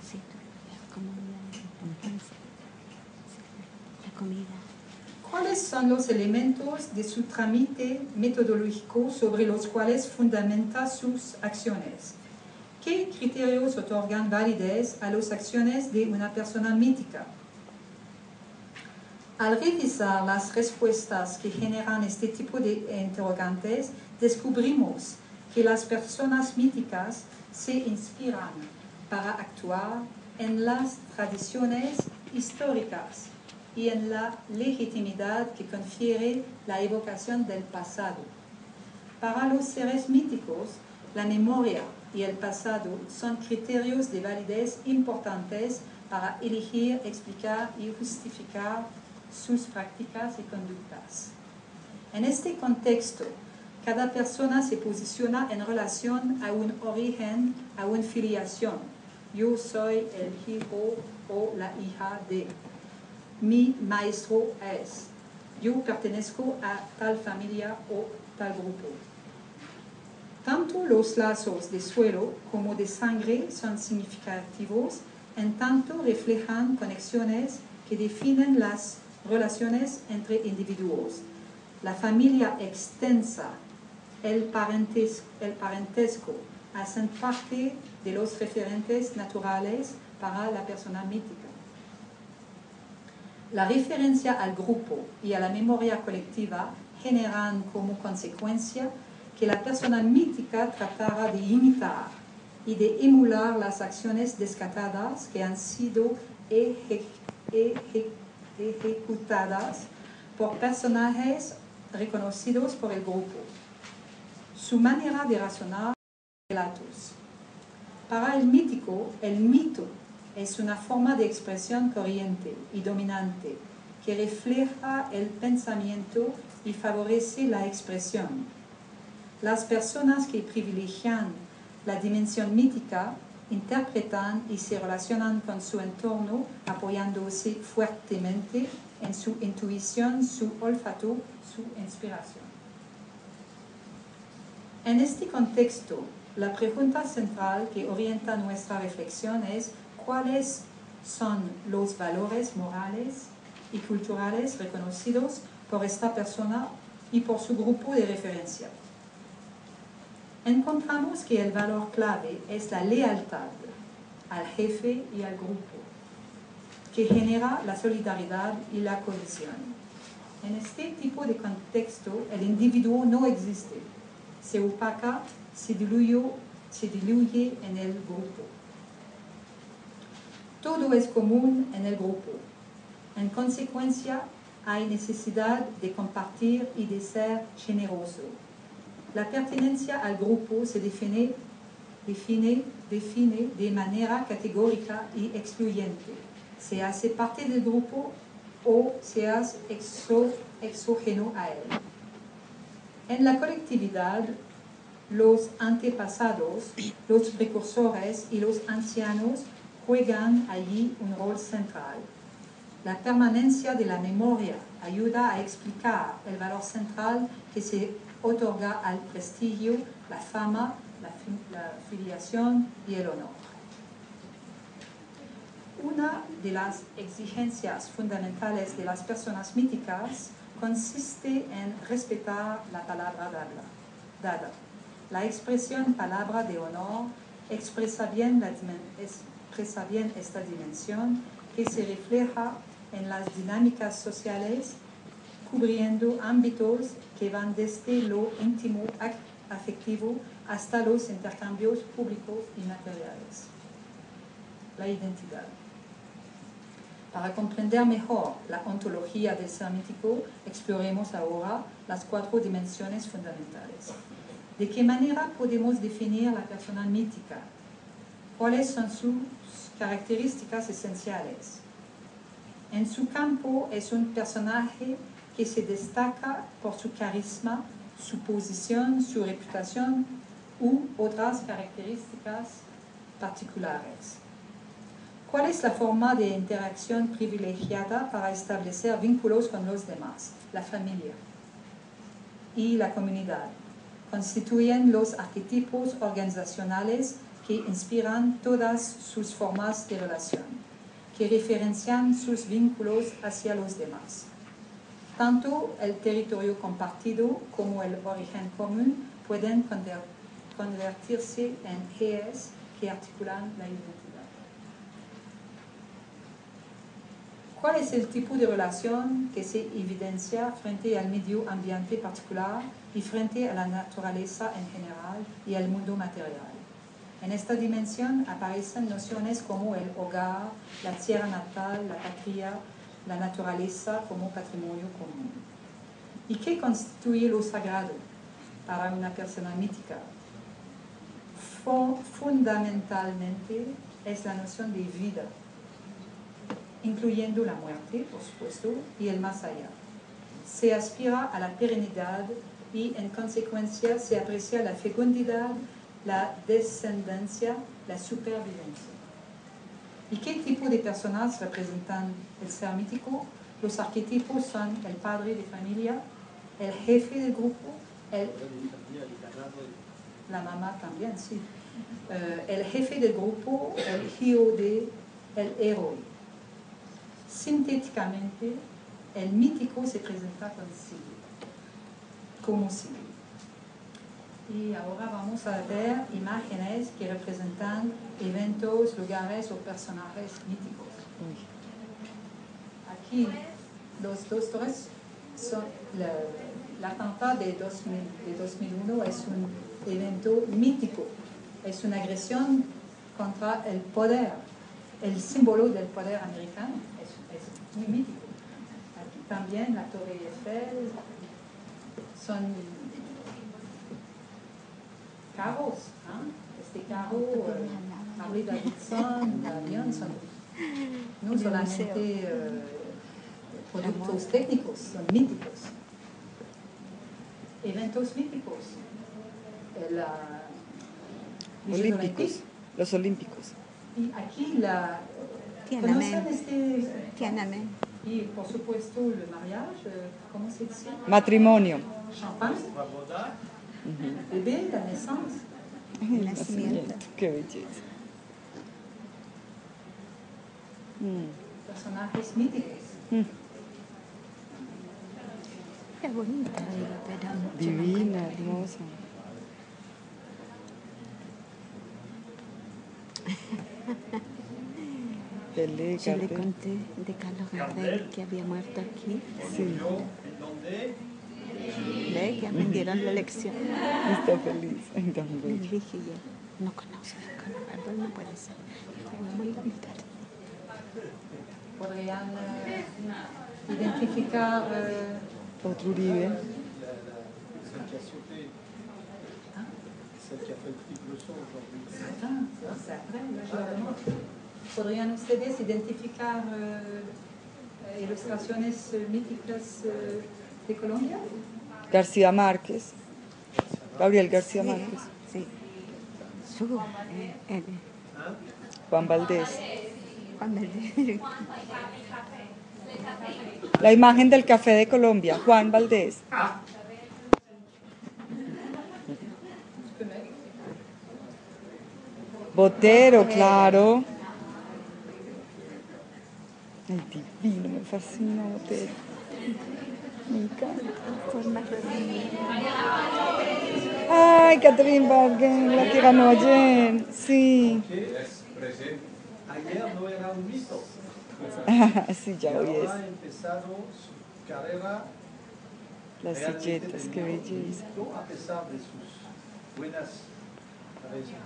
Sí, la comida. ¿Cuáles son los elementos de su trámite metodológico sobre los cuales fundamenta sus acciones? ¿Qué criterios otorgan validez a las acciones de una persona mítica? Al revisar las respuestas que generan este tipo de interrogantes, descubrimos que las personas míticas se inspiran para actuar en las tradiciones históricas y en la legitimidad que confiere la evocación del pasado. Para los seres míticos, la memoria y el pasado son criterios de validez importantes para elegir, explicar y justificar sus prácticas y conductas. En este contexto, cada persona se posiciona en relación a un origen, a una filiación. Yo soy el hijo o la hija de. Mi maestro es. Yo pertenezco a tal familia o tal grupo. Tanto los lazos de suelo como de sangre son significativos, en tanto reflejan conexiones que definen las relaciones entre individuos. La familia extensa, el parentesco, hacen parte de los referentes naturales para la persona mítica. La referencia al grupo y a la memoria colectiva generan como consecuencia que la persona mítica tratará de imitar y de emular las acciones descartadas que han sido ejecutadas por personajes reconocidos por el grupo. Su manera de razonar relatos. Para el mítico, el mito es una forma de expresión corriente y dominante que refleja el pensamiento y favorece la expresión. Las personas que privilegian la dimensión mítica interpretan y se relacionan con su entorno apoyándose fuertemente en su intuición, su olfato, su inspiración. En este contexto, la pregunta central que orienta nuestra reflexión es ¿cuáles son los valores morales y culturales reconocidos por esta persona y por su grupo de referencia? Encontramos que el valor clave es la lealtad al jefe y al grupo, que genera la solidaridad y la cohesión. En este tipo de contexto, el individuo no existe, se opaca, se diluye en el grupo. Todo es común en el grupo. En consecuencia, hay necesidad de compartir y de ser generoso. La pertenencia al grupo se define de manera categórica y excluyente. Se hace parte del grupo o se hace exógeno a él. En la colectividad, los antepasados, los precursores y los ancianos juegan allí un rol central. La permanencia de la memoria ayuda a explicar el valor central que se otorga al prestigio, la fama, la filiación y el honor. Una de las exigencias fundamentales de las personas míticas consiste en respetar la palabra dada. La expresión palabra de honor expresa bien esta dimensión que se refleja en las dinámicas sociales, cubriendo ámbitos que van desde lo íntimo afectivo hasta los intercambios públicos y materiales. La identidad. Para comprender mejor la ontología del ser mítico, exploremos ahora las 4 dimensiones fundamentales. ¿De qué manera podemos definir la persona mítica? ¿Cuáles son sus características esenciales? En su campo es un personaje que se destaca por su carisma, su posición, su reputación u otras características particulares. ¿Cuál es la forma de interacción privilegiada para establecer vínculos con los demás? La familia y la comunidad constituyen los arquetipos organizacionales que inspiran todas sus formas de relación, que referencian sus vínculos hacia los demás. Tanto el territorio compartido como el origen común pueden convertirse en ejes que articulan la identidad. ¿Cuál es el tipo de relación que se evidencia frente al medio ambiente particular y frente a la naturaleza en general y al mundo material? En esta dimensión aparecen nociones como el hogar, la tierra natal, la patria, la naturaleza como patrimonio común. ¿Y qué constituye lo sagrado para una persona mítica? Fundamentalmente es la noción de vida, incluyendo la muerte, por supuesto, y el más allá. Se aspira a la perenidad y, en consecuencia, se aprecia la fecundidad, la descendencia, la supervivencia. ¿Y qué tipo de personas representan el ser mítico? Los arquetipos son el padre de familia, el jefe del grupo, la mamá también, sí. El jefe del grupo, el Hiode, el héroe. Sintéticamente, el mítico se presenta como civil. Y ahora vamos a ver imágenes que representan eventos, lugares o personajes míticos. Aquí, los dos torres son la atentado de 2001 es un evento mítico, es una agresión contra el poder, el símbolo del poder americano, es muy mítico. Aquí también la Torre Eiffel, son carros, este carro, Harley Davidson, avión, son no solamente productos técnicos, son míticos. Eventos míticos. Olímpicos, los olímpicos. Y aquí ¿conocen Tiananmen. Y por supuesto el mariage, ¿cómo se dice? Matrimonio. Champán, La boda, bebé, la naissance. El nacimiento. Qué belleza. Personajes míticos. Qué bonita pero mucho Divina, hermosa. Pelé, Yo le Gardel. conté de Carlos Gardel que había muerto aquí. Sí, yo, ¿en dónde? Ve que aprendieron la lección. está feliz. Ay, tan Le bello. dije yo, no conozco a Carlos Gardel, no puede ser. Fue muy lamentable. Podrían identificar Otro Uribe. Celle qui a sauté, celle qui a fait le triple saut aujourd'hui. c'est après, je leur demande. ¿Podrían ustedes identificar ilustraciones míticas de Colombia? García Márquez. Gabriel García Márquez. Sí. Juan Valdés. Juan Valdez. La imagen del café de Colombia, Juan Valdés. Botero, claro. Ay, divino, me fascina Botero. Me encanta. Ay, Catherine Bargain, la que ganó ayer. Sí. Ayer no era un mito. Sí, ya Y hoy ahora es. ha empezado su carrera. Las realmente silletas, de qué nuevo belleza. mito, a pesar de sus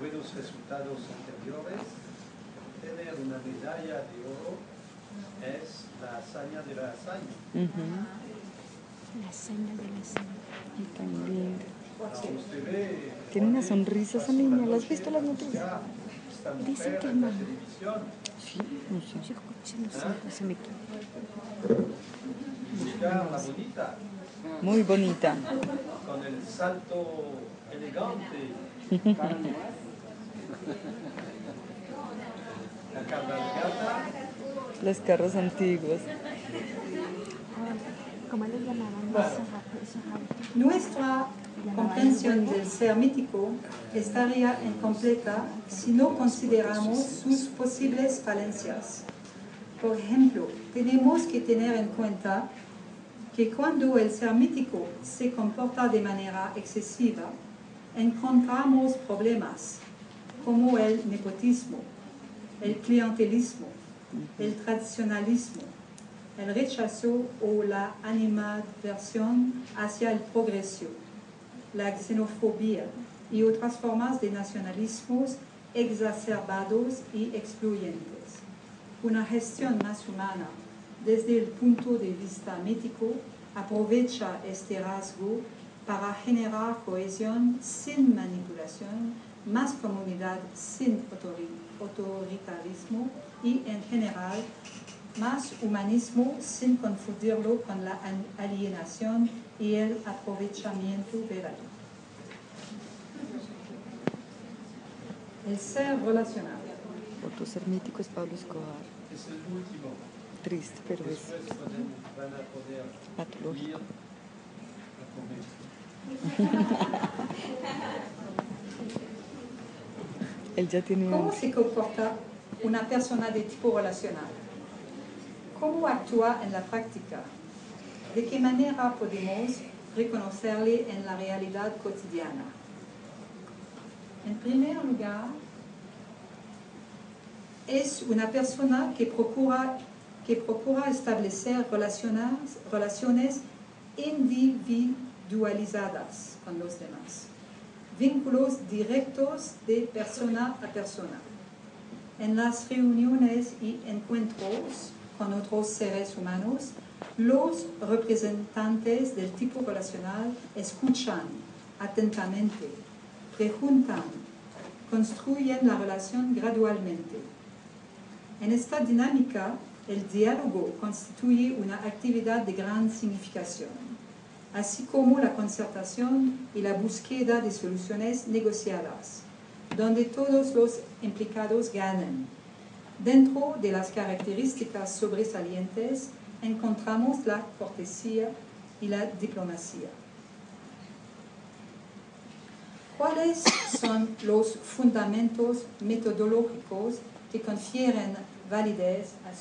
buenos resultados anteriores. Tener una medalla de oro es la hazaña de la hazaña. La hazaña de la hazaña. Ay, tan linda. Ahora usted ve, Tiene una sonrisa esa niña, ¿la has visto las noticias? ya, esta Dice mujer que en la no. televisión, Sí, no sé. Yo escuché, no sé, no se me quedó. buscar la bonita, Muy bonita. con el salto elegante, la cabalgata, Los carros antiguos. ¿Cómo le llamaban esos autos? Nuestra comprensión del ser mítico estaría incompleta si no consideramos sus posibles falencias. Por ejemplo, tenemos que tener en cuenta que cuando el ser mítico se comporta de manera excesiva, encontramos problemas como el nepotismo, el clientelismo, el tradicionalismo, el rechazo o la animadversión hacia el progreso, la xenofobia y otras formas de nacionalismos exacerbados y excluyentes. Una gestión más humana, desde el punto de vista mítico, aprovecha este rasgo para generar cohesión sin manipulación, más comunidad sin autoritarismo y, en general, más humanismo sin confundirlo con la alienación y el aprovechamiento verbal. El ser relacionado. Otro ser mítico es Pablo Escobar. es el último. Triste, pero es Después van a poder patológico. ir a comer. Él ya tiene ¿Cómo una. se comporta una persona de tipo relacional? ¿Cómo actúa en la práctica? ¿De qué manera podemos reconocerle en la realidad cotidiana? En primer lugar, es una persona que procura establecer relaciones individualizadas con los demás, vínculos directos de persona a persona. En las reuniones y encuentros con otros seres humanos, los representantes del tipo relacional escuchan atentamente, preguntan, construyen la relación gradualmente. En esta dinámica, el diálogo constituye una actividad de gran significación, así como la concertación y la búsqueda de soluciones negociadas, donde todos los implicados ganan. Dentro de las características sobresalientes encontramos la cortesía y la diplomacia. ¿Cuáles son los fundamentos metodológicos que confieren validez a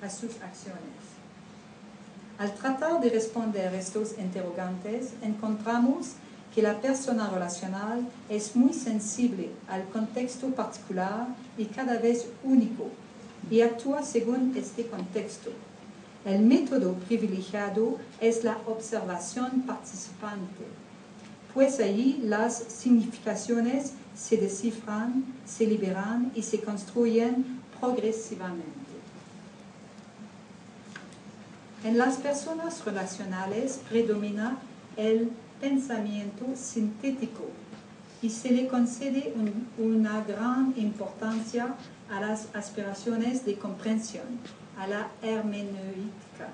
sus acciones? Al tratar de responder estos interrogantes, encontramos que la persona relacional es muy sensible al contexto particular y cada vez único, y actúa según este contexto. El método privilegiado es la observación participante, pues allí las significaciones se descifran, se liberan y se construyen progresivamente. En las personas relacionales predomina el pensamiento sintético y se le concede una gran importancia a las aspiraciones de comprensión, a la hermenéutica.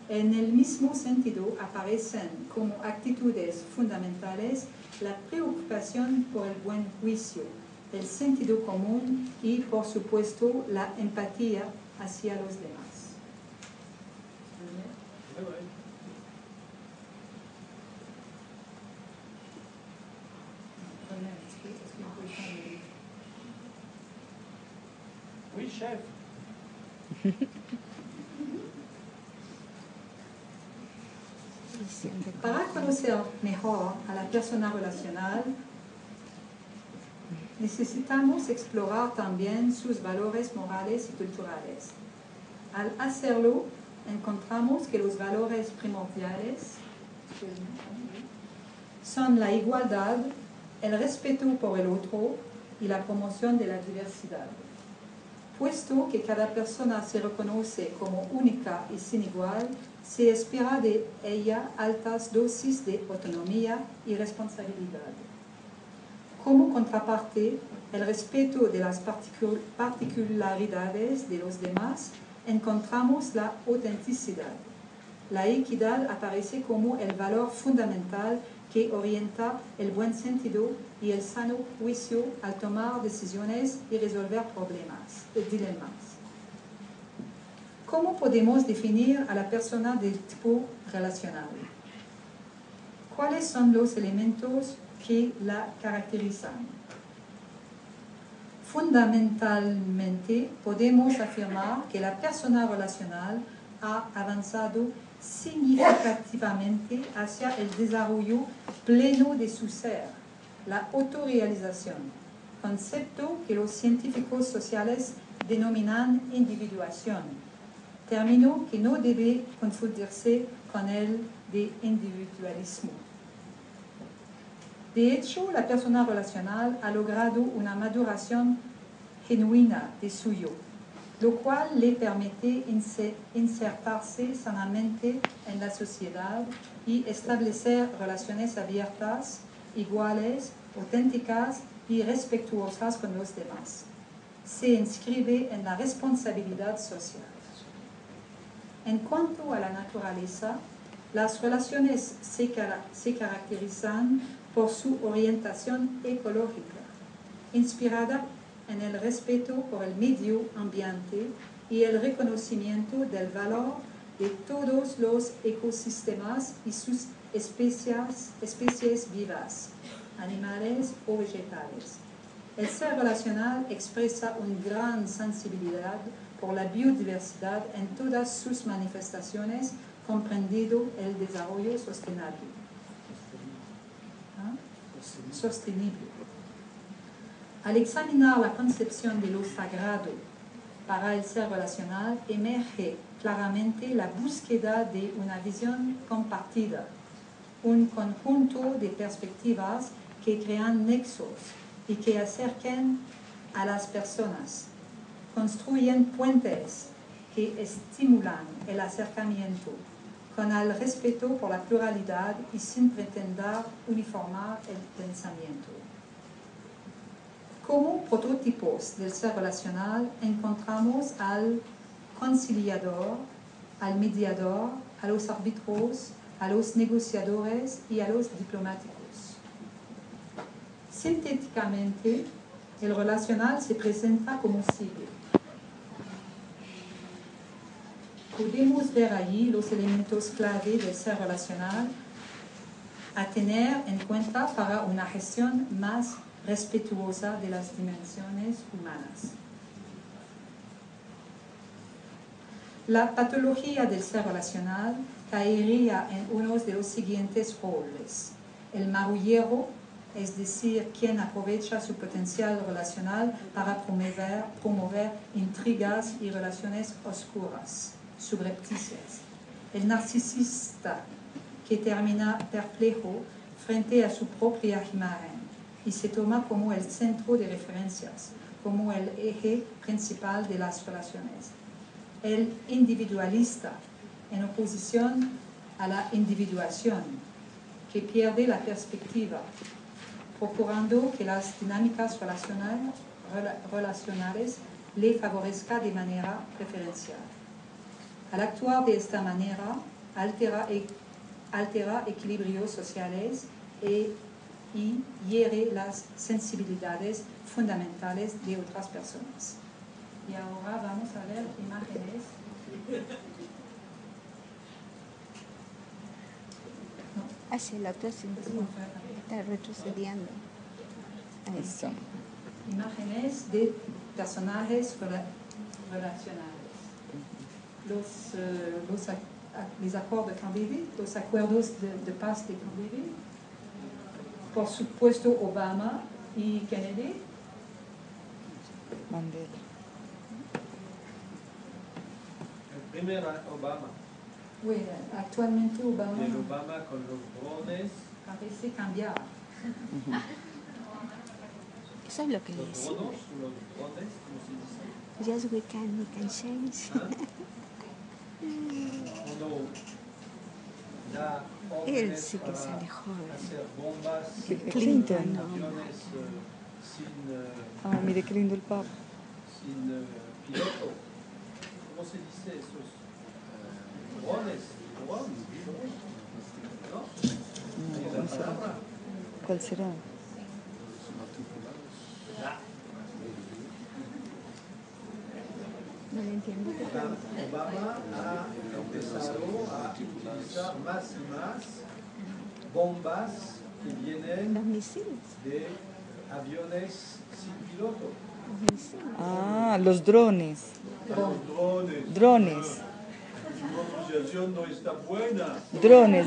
En el mismo sentido aparecen como actitudes fundamentales la preocupación por el buen juicio, el sentido común y, por supuesto, la empatía hacia los demás. Oui, chef. Para conocer mejor a la persona relacional, necesitamos explorar también sus valores morales y culturales. Al hacerlo, encontramos que los valores primordiales son la igualdad, el respeto por el otro y la promoción de la diversidad. Puesto que cada persona se reconoce como única y sin igual, se espera de ella altas dosis de autonomía y responsabilidad. Como contraparte, el respeto de las particularidades de los demás, encontramos la autenticidad. La equidad aparece como el valor fundamental que orienta el buen sentido y el sano juicio al tomar decisiones y resolver dilemas. ¿Cómo podemos definir a la persona del tipo relacional? ¿Cuáles son los elementos que la caracterizan? Fundamentalmente, podemos afirmar que la persona relacional ha avanzado significativamente hacia el desarrollo pleno de su ser, la autorrealización, concepto que los científicos sociales denominan individuación, término que no debe confundirse con el de individualismo. De hecho, la persona relacional ha logrado una maduración genuina de su yo, lo cual le permite insertarse sanamente en la sociedad y establecer relaciones abiertas, iguales, auténticas y respetuosas con los demás. Se inscribe en la responsabilidad social. En cuanto a la naturaleza, las relaciones se caracterizan por su orientación ecológica, inspirada en el respeto por el medio ambiente y el reconocimiento del valor de todos los ecosistemas y sus especies vivas, animales o vegetales. El ser relacional expresa una gran sensibilidad por la biodiversidad en todas sus manifestaciones, comprendido el desarrollo sostenible. Sostenible. Al examinar la concepción de lo sagrado para el ser relacional, emerge claramente la búsqueda de una visión compartida, un conjunto de perspectivas que crean nexos y que acerquen a las personas, construyen puentes que estimulan el acercamiento con el respeto por la pluralidad y sin pretender uniformar el pensamiento. Como prototipos del ser relacional encontramos al conciliador, al mediador, a los árbitros, a los negociadores y a los diplomáticos. Sintéticamente, el relacional se presenta como sigue. Podemos ver allí los elementos clave del ser relacional a tener en cuenta para una gestión más respetuosa de las dimensiones humanas. La patología del ser relacional caería en uno de los siguientes roles: el marullero, es decir, quien aprovecha su potencial relacional para promover intrigas y relaciones oscuras, subrepticias; el narcisista, que termina perplejo frente a su propia imagen y se toma como el centro de referencias, como el eje principal de las relaciones; el individualista, en oposición a la individuación, que pierde la perspectiva, procurando que las dinámicas relacionales le favorezcan de manera preferencial. Al actuar de esta manera, altera equilibrios sociales y hiere las sensibilidades fundamentales de otras personas. Y ahora vamos a ver imágenes. Hacia el otro sentido. Está retrocediendo. Eso. Imágenes de personajes relacionales. Les accords de Camp David, los acuerdos de paz de Camp David, por supuesto Obama y Kennedy. Mandela. El primer Obama. Oui, actualmente Obama El Obama con los drones. parece cambiar. Eso es lo que Los decía. drones, ¿cómo se dice? Yes, we can change. Cuando da Él órdenes sí que para sale joven. hacer bombas, Clinton. aviones sin, Ah, mire qué lindo el Papa. sin piloto. ¿Cómo se dice esos? Drones. ¿No? No, ¿cómo será? ¿Cuál será? No lo entiendo. Obama ha empezado a utilizar más y más bombas que vienen Los misiles. de aviones sin piloto. Los misiles. Ah, los drones. Los drones. Drones. Su pronunciación no está buena. Drones.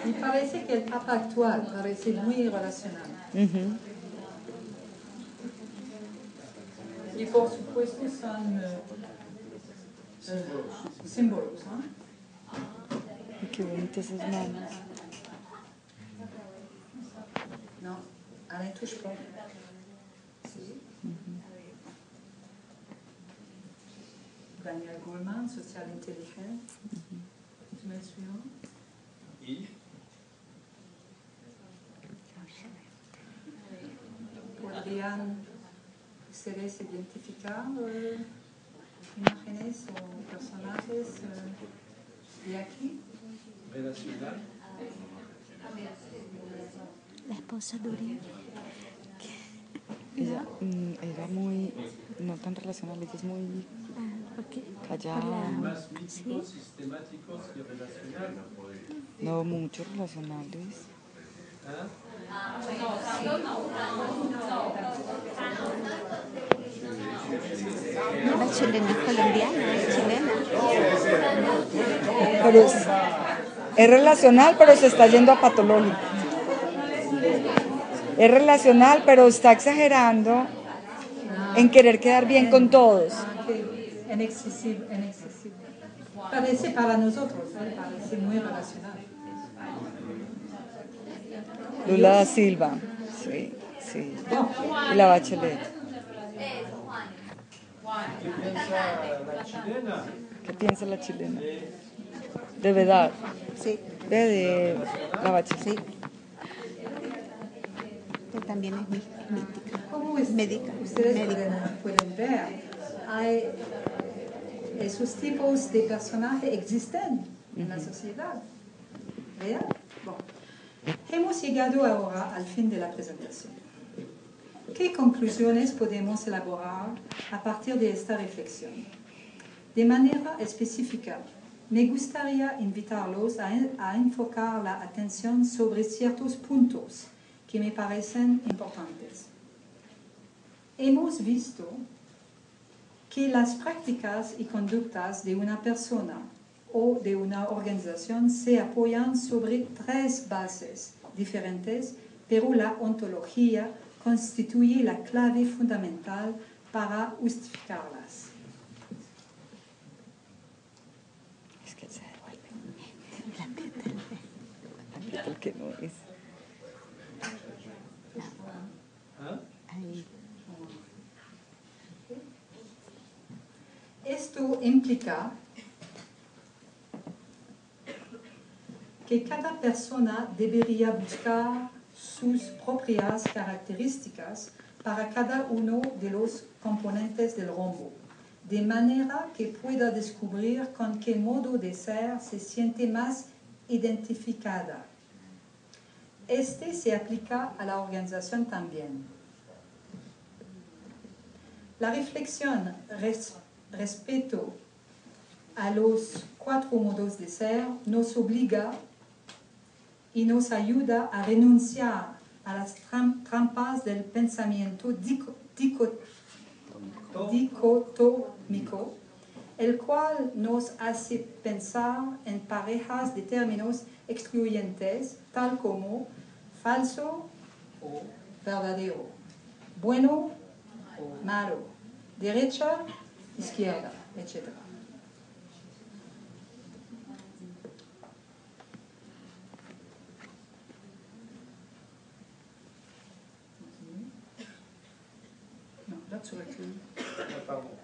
Me parece que el Papa actual parece muy relacionado. Ujú. Y por supuesto son símbolos, ¿no? Y qué bonitas esas manos. No, Alain touche pas. Sí. Daniel Goleman, social inteligente. Tu me suivant? Y ¿Podrían ustedes identificar imágenes o personajes de aquí? relacional. La esposa de Uribe. Ella era muy, no tan relacional, ella es muy ¿Por qué? callada. Más míticos, sistemáticos y relacionales. No, muchos relacionales. ¿Ah? La chilena es colombiana, es chilena. Pero es relacional, pero se está yendo a patológico. Es relacional, pero está exagerando en querer quedar bien con todos. En excesivo. Parece para nosotros, parece muy relacional. Lula da Silva, sí, sí. Y la Bachelet. ¿Qué piensa la chilena? ¿Qué piensa la chilena? De verdad. Sí, De la Bachelet. sí. Que también es mística. ¿Cómo es? Médica. Ustedes Médica. pueden ver. Hay esos tipos de personajes existen en la sociedad. ¿Vean? Bueno, hemos llegado ahora al fin de la presentación. ¿Qué conclusiones podemos elaborar a partir de esta reflexión? De manera específica, me gustaría invitarlos a enfocar la atención sobre ciertos puntos que me parecen importantes. Hemos visto que las prácticas y conductas de una persona o de una organización se apoyan sobre tres bases diferentes, pero la ontología constituye la clave fundamental para justificarlas. Es que se devuelve. El que no es. ¿Ah? Ahí. Esto implica que cada persona debería buscar sus propias características para cada uno de los componentes del rombo, de manera que pueda descubrir con qué modo de ser se siente más identificada. Este se aplica a la organización también. La reflexión respecto a los 4 modos de ser nos obliga y nos ayuda a renunciar a las trampas del pensamiento dicotómico, el cual nos hace pensar en parejas de términos excluyentes, tal como falso o verdadero, bueno o malo, derecha, izquierda, etc. No, dazu erklären. Ah, pardon.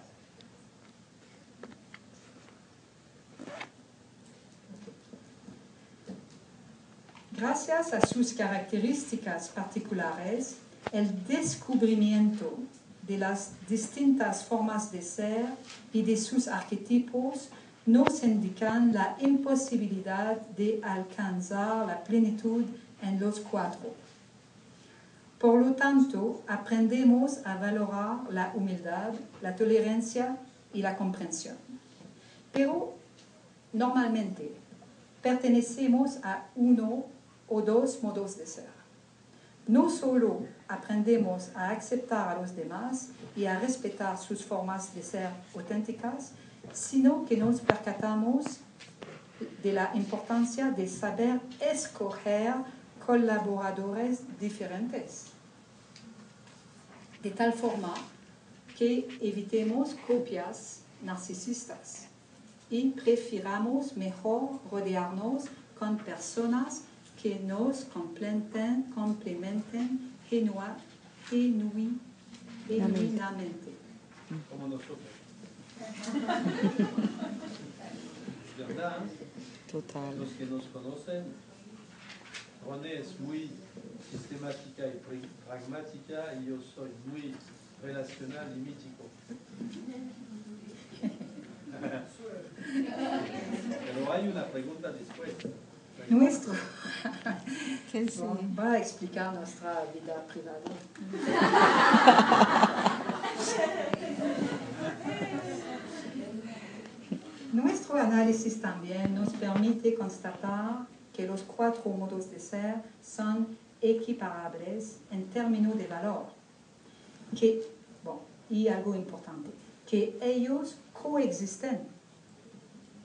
Gracias a sus características particulares, el descubrimiento de las distintas formas de ser y de sus arquetipos nos indican la imposibilidad de alcanzar la plenitud en los 4. Por lo tanto, aprendemos a valorar la humildad, la tolerancia y la comprensión. Pero, normalmente, pertenecemos a 1 o 2 modos de ser. No solo aprendemos a aceptar a los demás y a respetar sus formas de ser auténticas, sino que nos percatamos de la importancia de saber escoger colaboradores diferentes, de tal forma que evitemos copias narcisistas y prefiramos mejor rodearnos con personas que nos complementen genuinamente. Como nosotros. ¿Verdad? Total. Los que nos conocen, René es muy sistemática y pragmática y yo soy muy relacional y mítico. Pero hay una pregunta después. Nuestro. ¿Quién se? Va a explicar nuestra vida privada. Nuestro análisis también nos permite constatar que los 4 modos de ser son equiparables en términos de valor, que, y algo importante, que ellos coexisten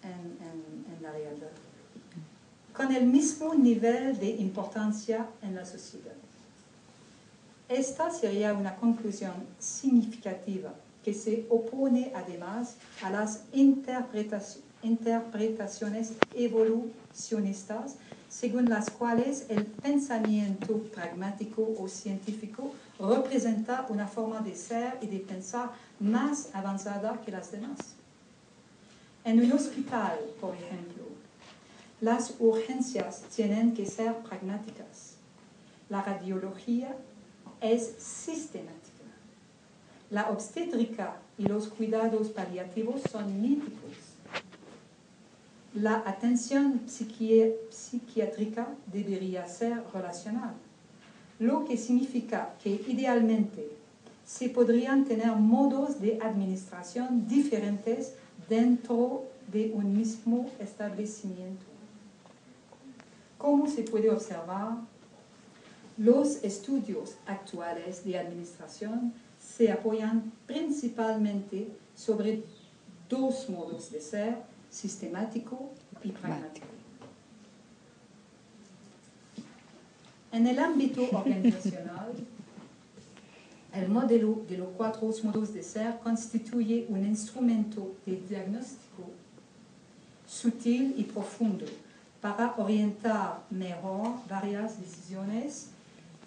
en la realidad, con el mismo nivel de importancia en la sociedad. Esta sería una conclusión significativa que se opone además a las interpretaciones evolucionistas según las cuales el pensamiento pragmático o científico representa una forma de ser y de pensar más avanzada que las demás. En un hospital, por ejemplo, las urgencias tienen que ser pragmáticas. La radiología es sistemática. La obstétrica y los cuidados paliativos son míticos. La atención psiquiátrica debería ser relacional, lo que significa que idealmente se podrían tener modos de administración diferentes dentro de un mismo establecimiento. Como se puede observar, los estudios actuales de administración se apoyan principalmente sobre dos modos de ser, sistemático y pragmático. En el ámbito organizacional, el modelo de los 4 modos de ser constituye un instrumento de diagnóstico sutil y profundo para orientar mejor varias decisiones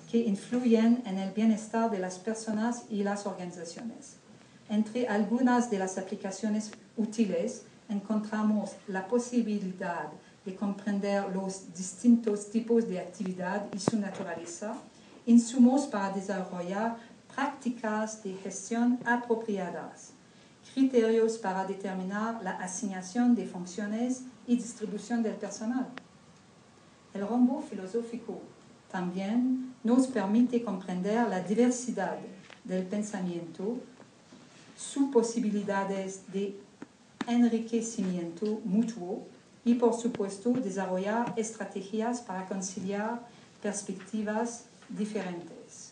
que influyen en el bienestar de las personas y las organizaciones. Entre algunas de las aplicaciones útiles encontramos la posibilidad de comprender los distintos tipos de actividad y su naturaleza, insumos para desarrollar prácticas de gestión apropiadas, criterios para determinar la asignación de funciones y distribución del personal. El rumbo filosófico también nos permite comprender la diversidad del pensamiento, sus posibilidades de enriquecimiento mutuo y, por supuesto, desarrollar estrategias para conciliar perspectivas diferentes.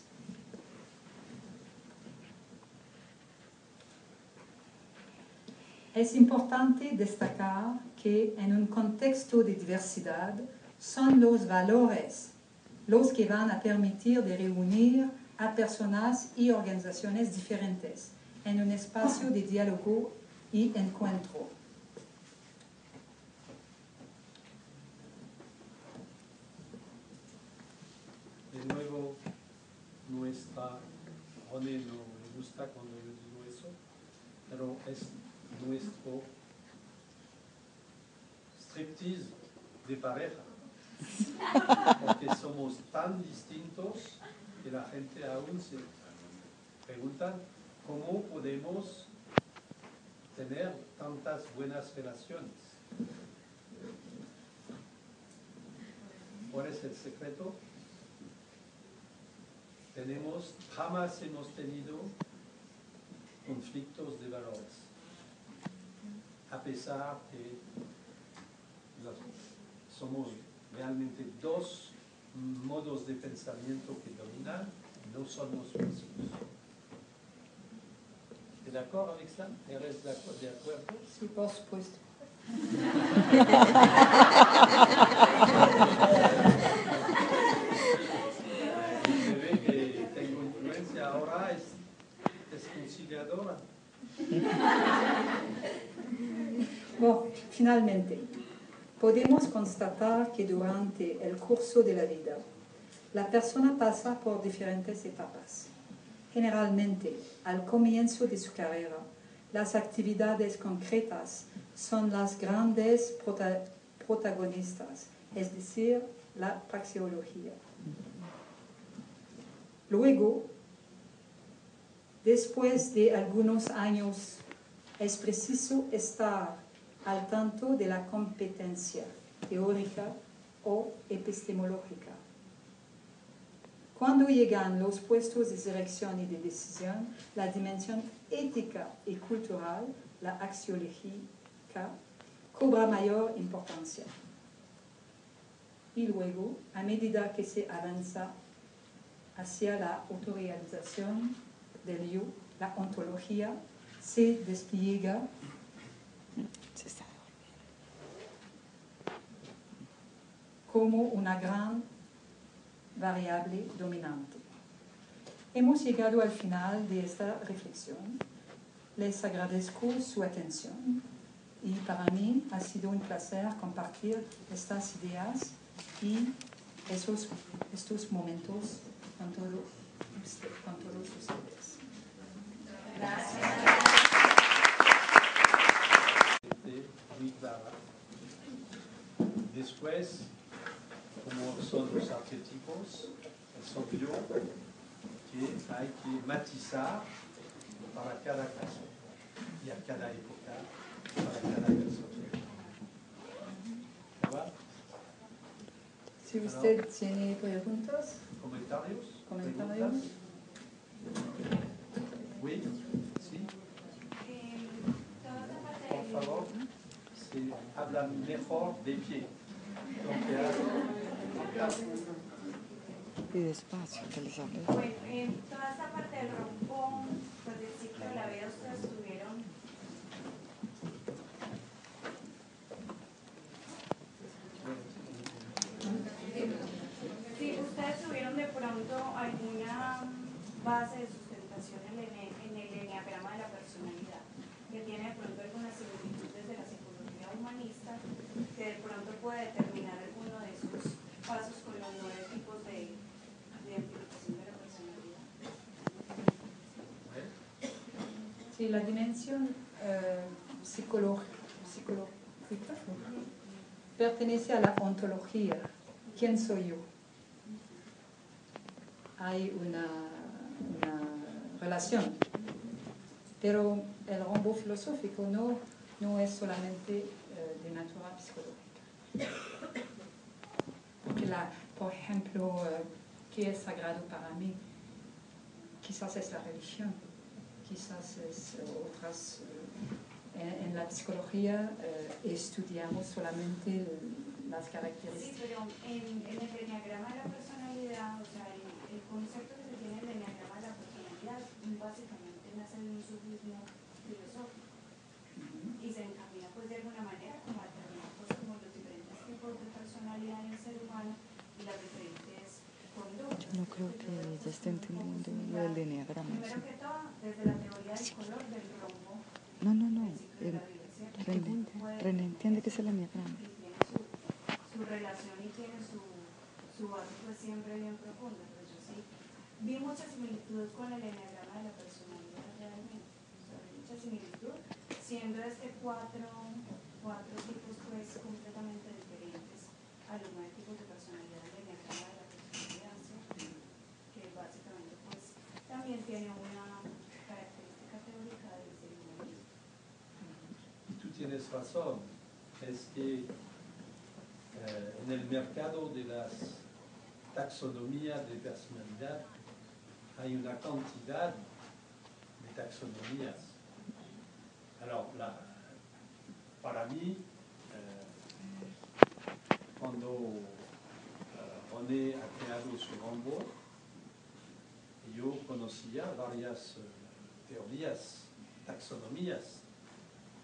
Es importante destacar que en un contexto de diversidad son los valores los que van a permitir de reunir a personas y organizaciones diferentes en un espacio de diálogo y encuentro. De nuevo, René no me gusta cuando yo digo eso, pero es nuestro striptease de pareja, porque somos tan distintos que la gente aún se pregunta cómo podemos tener tantas buenas relaciones. ¿Cuál es el secreto? Jamás hemos tenido conflictos de valores, a pesar que somos realmente dos modos de pensamiento que dominan, no somos mismos. ¿Estás de acuerdo, Alexa? ¿Eres de acuerdo? Sí, por supuesto. Se ve que tengo influencia ahora, es conciliadora. Bueno, finalmente, podemos constatar que durante el curso de la vida, la persona pasa por diferentes etapas. Generalmente, al comienzo de su carrera, las actividades concretas son las grandes protagonistas, es decir, la praxeología. Luego, después de algunos años, es preciso estar al tanto de la competencia teórica o epistemológica. Cuando llegan los puestos de dirección y de decisión, la dimensión ética y cultural, la axiológica, cobra mayor importancia. Y luego, a medida que se avanza hacia la autorrealización del yo, la ontología se despliega Se está como una gran variable dominante. Hemos llegado al final de esta reflexión. Les agradezco su atención y para mí ha sido un placer compartir estas ideas y estos momentos con todos ustedes. Muy clara. Después, como son los arquetipos, es obvio que hay que matizar para cada caso y a cada época, para cada persona. ¿Va? Si usted tiene preguntas, ¿Comentarios? comentarios. ¿Preguntas? Oui, sí, Toda esa parte por del favor. Se habla mejor de pie. y despacio, que les hable. Bueno, en toda esta parte del rompón, pues del ciclo de la vida, ustedes tuvieron de pronto alguna base de sustentación en el eneagrama de la personalidad, que tiene de pronto algunas similitudes de la psicología humanista, que de pronto puede determinar alguno de esos pasos con los 9 tipos de identificación de la personalidad. Sí, la dimensión psicológica pertenece a la ontología. ¿Quién soy yo? Hay una relación, pero el rombo filosófico no es solamente de naturaleza psicológica. Porque por ejemplo, ¿qué es sagrado para mí? Quizás es la religión, quizás es otras. En la psicología estudiamos solamente las características. Sí, pero en el eneagrama de la personalidad, o sea, el concepto que se tiene en el eneagrama de la personalidad básicamente nace de un sufismo filosófico y se encamina pues de alguna manera como a determinar pues, como los diferentes tipos de personalidad en el ser humano y las diferentes conductas. No creo que ella esté entendiendo lo del eneagrama. Primero que todo, desde la teoría del color del rombo. No. René entiende que es el eneagrama. Y tiene su relación y tiene su base pues siempre bien profunda. Pues yo sí vi muchas similitudes con el eneagrama de la personalidad realmente. O sea, hay mucha similitud, siendo cuatro tipos pues completamente diferentes a los 9 tipos de personalidad del eneagrama de la personalidad, ¿sí? Que básicamente pues también tiene una característica teórica del ser humano. Y tú tienes razón, es que en el mercado de las taxonomías de personalidad hay una cantidad de taxonomías. Alors, para mí, cuando René ha creado su rombo, yo conocía varias teorías, taxonomías,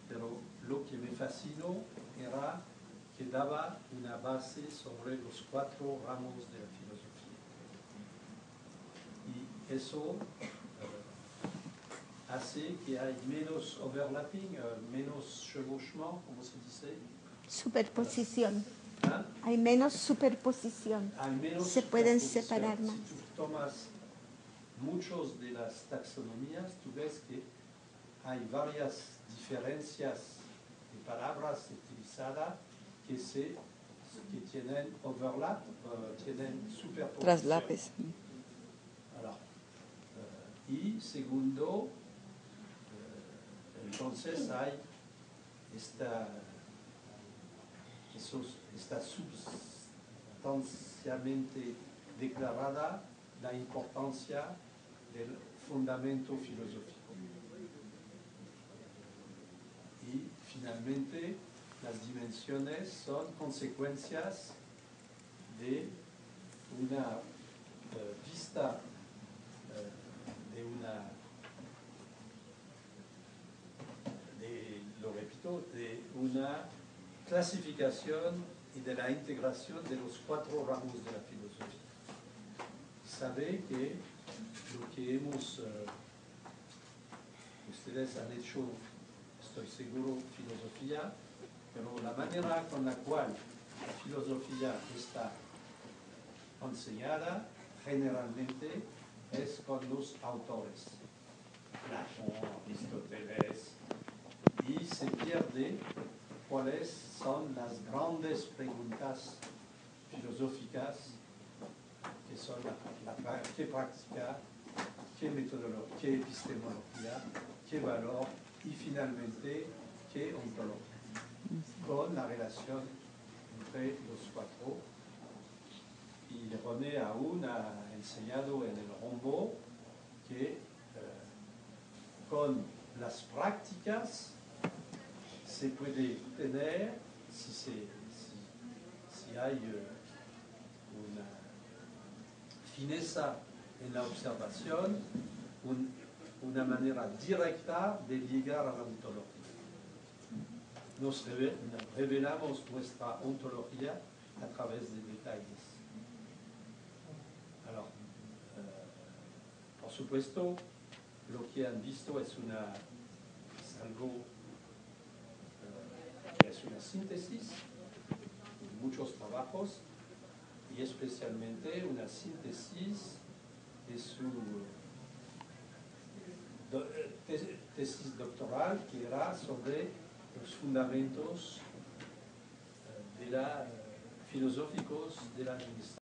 pero lo que me fascinó era que daba una base sobre los 4 ramos de la filosofía. Y eso hace que hay menos overlapping, menos chevauchement, como se dice. Superposición. ¿Ah? Hay menos superposición. Hay menos Se pueden superposición. separar más. Si tú tomas muchos de las taxonomías, tú ves que hay varias diferencias de palabras utilizadas que tienen overlap, tienen superposición. Traslapes. Alors, y segundo, entonces hay esta sustancialmente declarada la importancia del fundamento filosófico. Y finalmente, las dimensiones son consecuencias de una vista lo repito, de una clasificación y de la integración de los 4 ramos de la filosofía. Sabe que lo que ustedes han hecho, estoy seguro, filosofía, pero la manera con la cual la filosofía está enseñada generalmente es con los autores, Platón, Aristóteles, y se pierde cuáles son las grandes preguntas filosóficas que son qué práctica, qué metodología, qué epistemología, qué valor y finalmente qué ontología, con la relación entre los 4. Y René aún ha enseñado en el Rombo que con las prácticas se puede tener, si hay una fineza en la observación, una manera directa de llegar a la ontología. Nos revelamos nuestra ontología a través de detalles. Alors, por supuesto, lo que han visto es algo que es una síntesis de muchos trabajos y especialmente una síntesis de su tesis doctoral que era sobre los fundamentos filosóficos de la administración.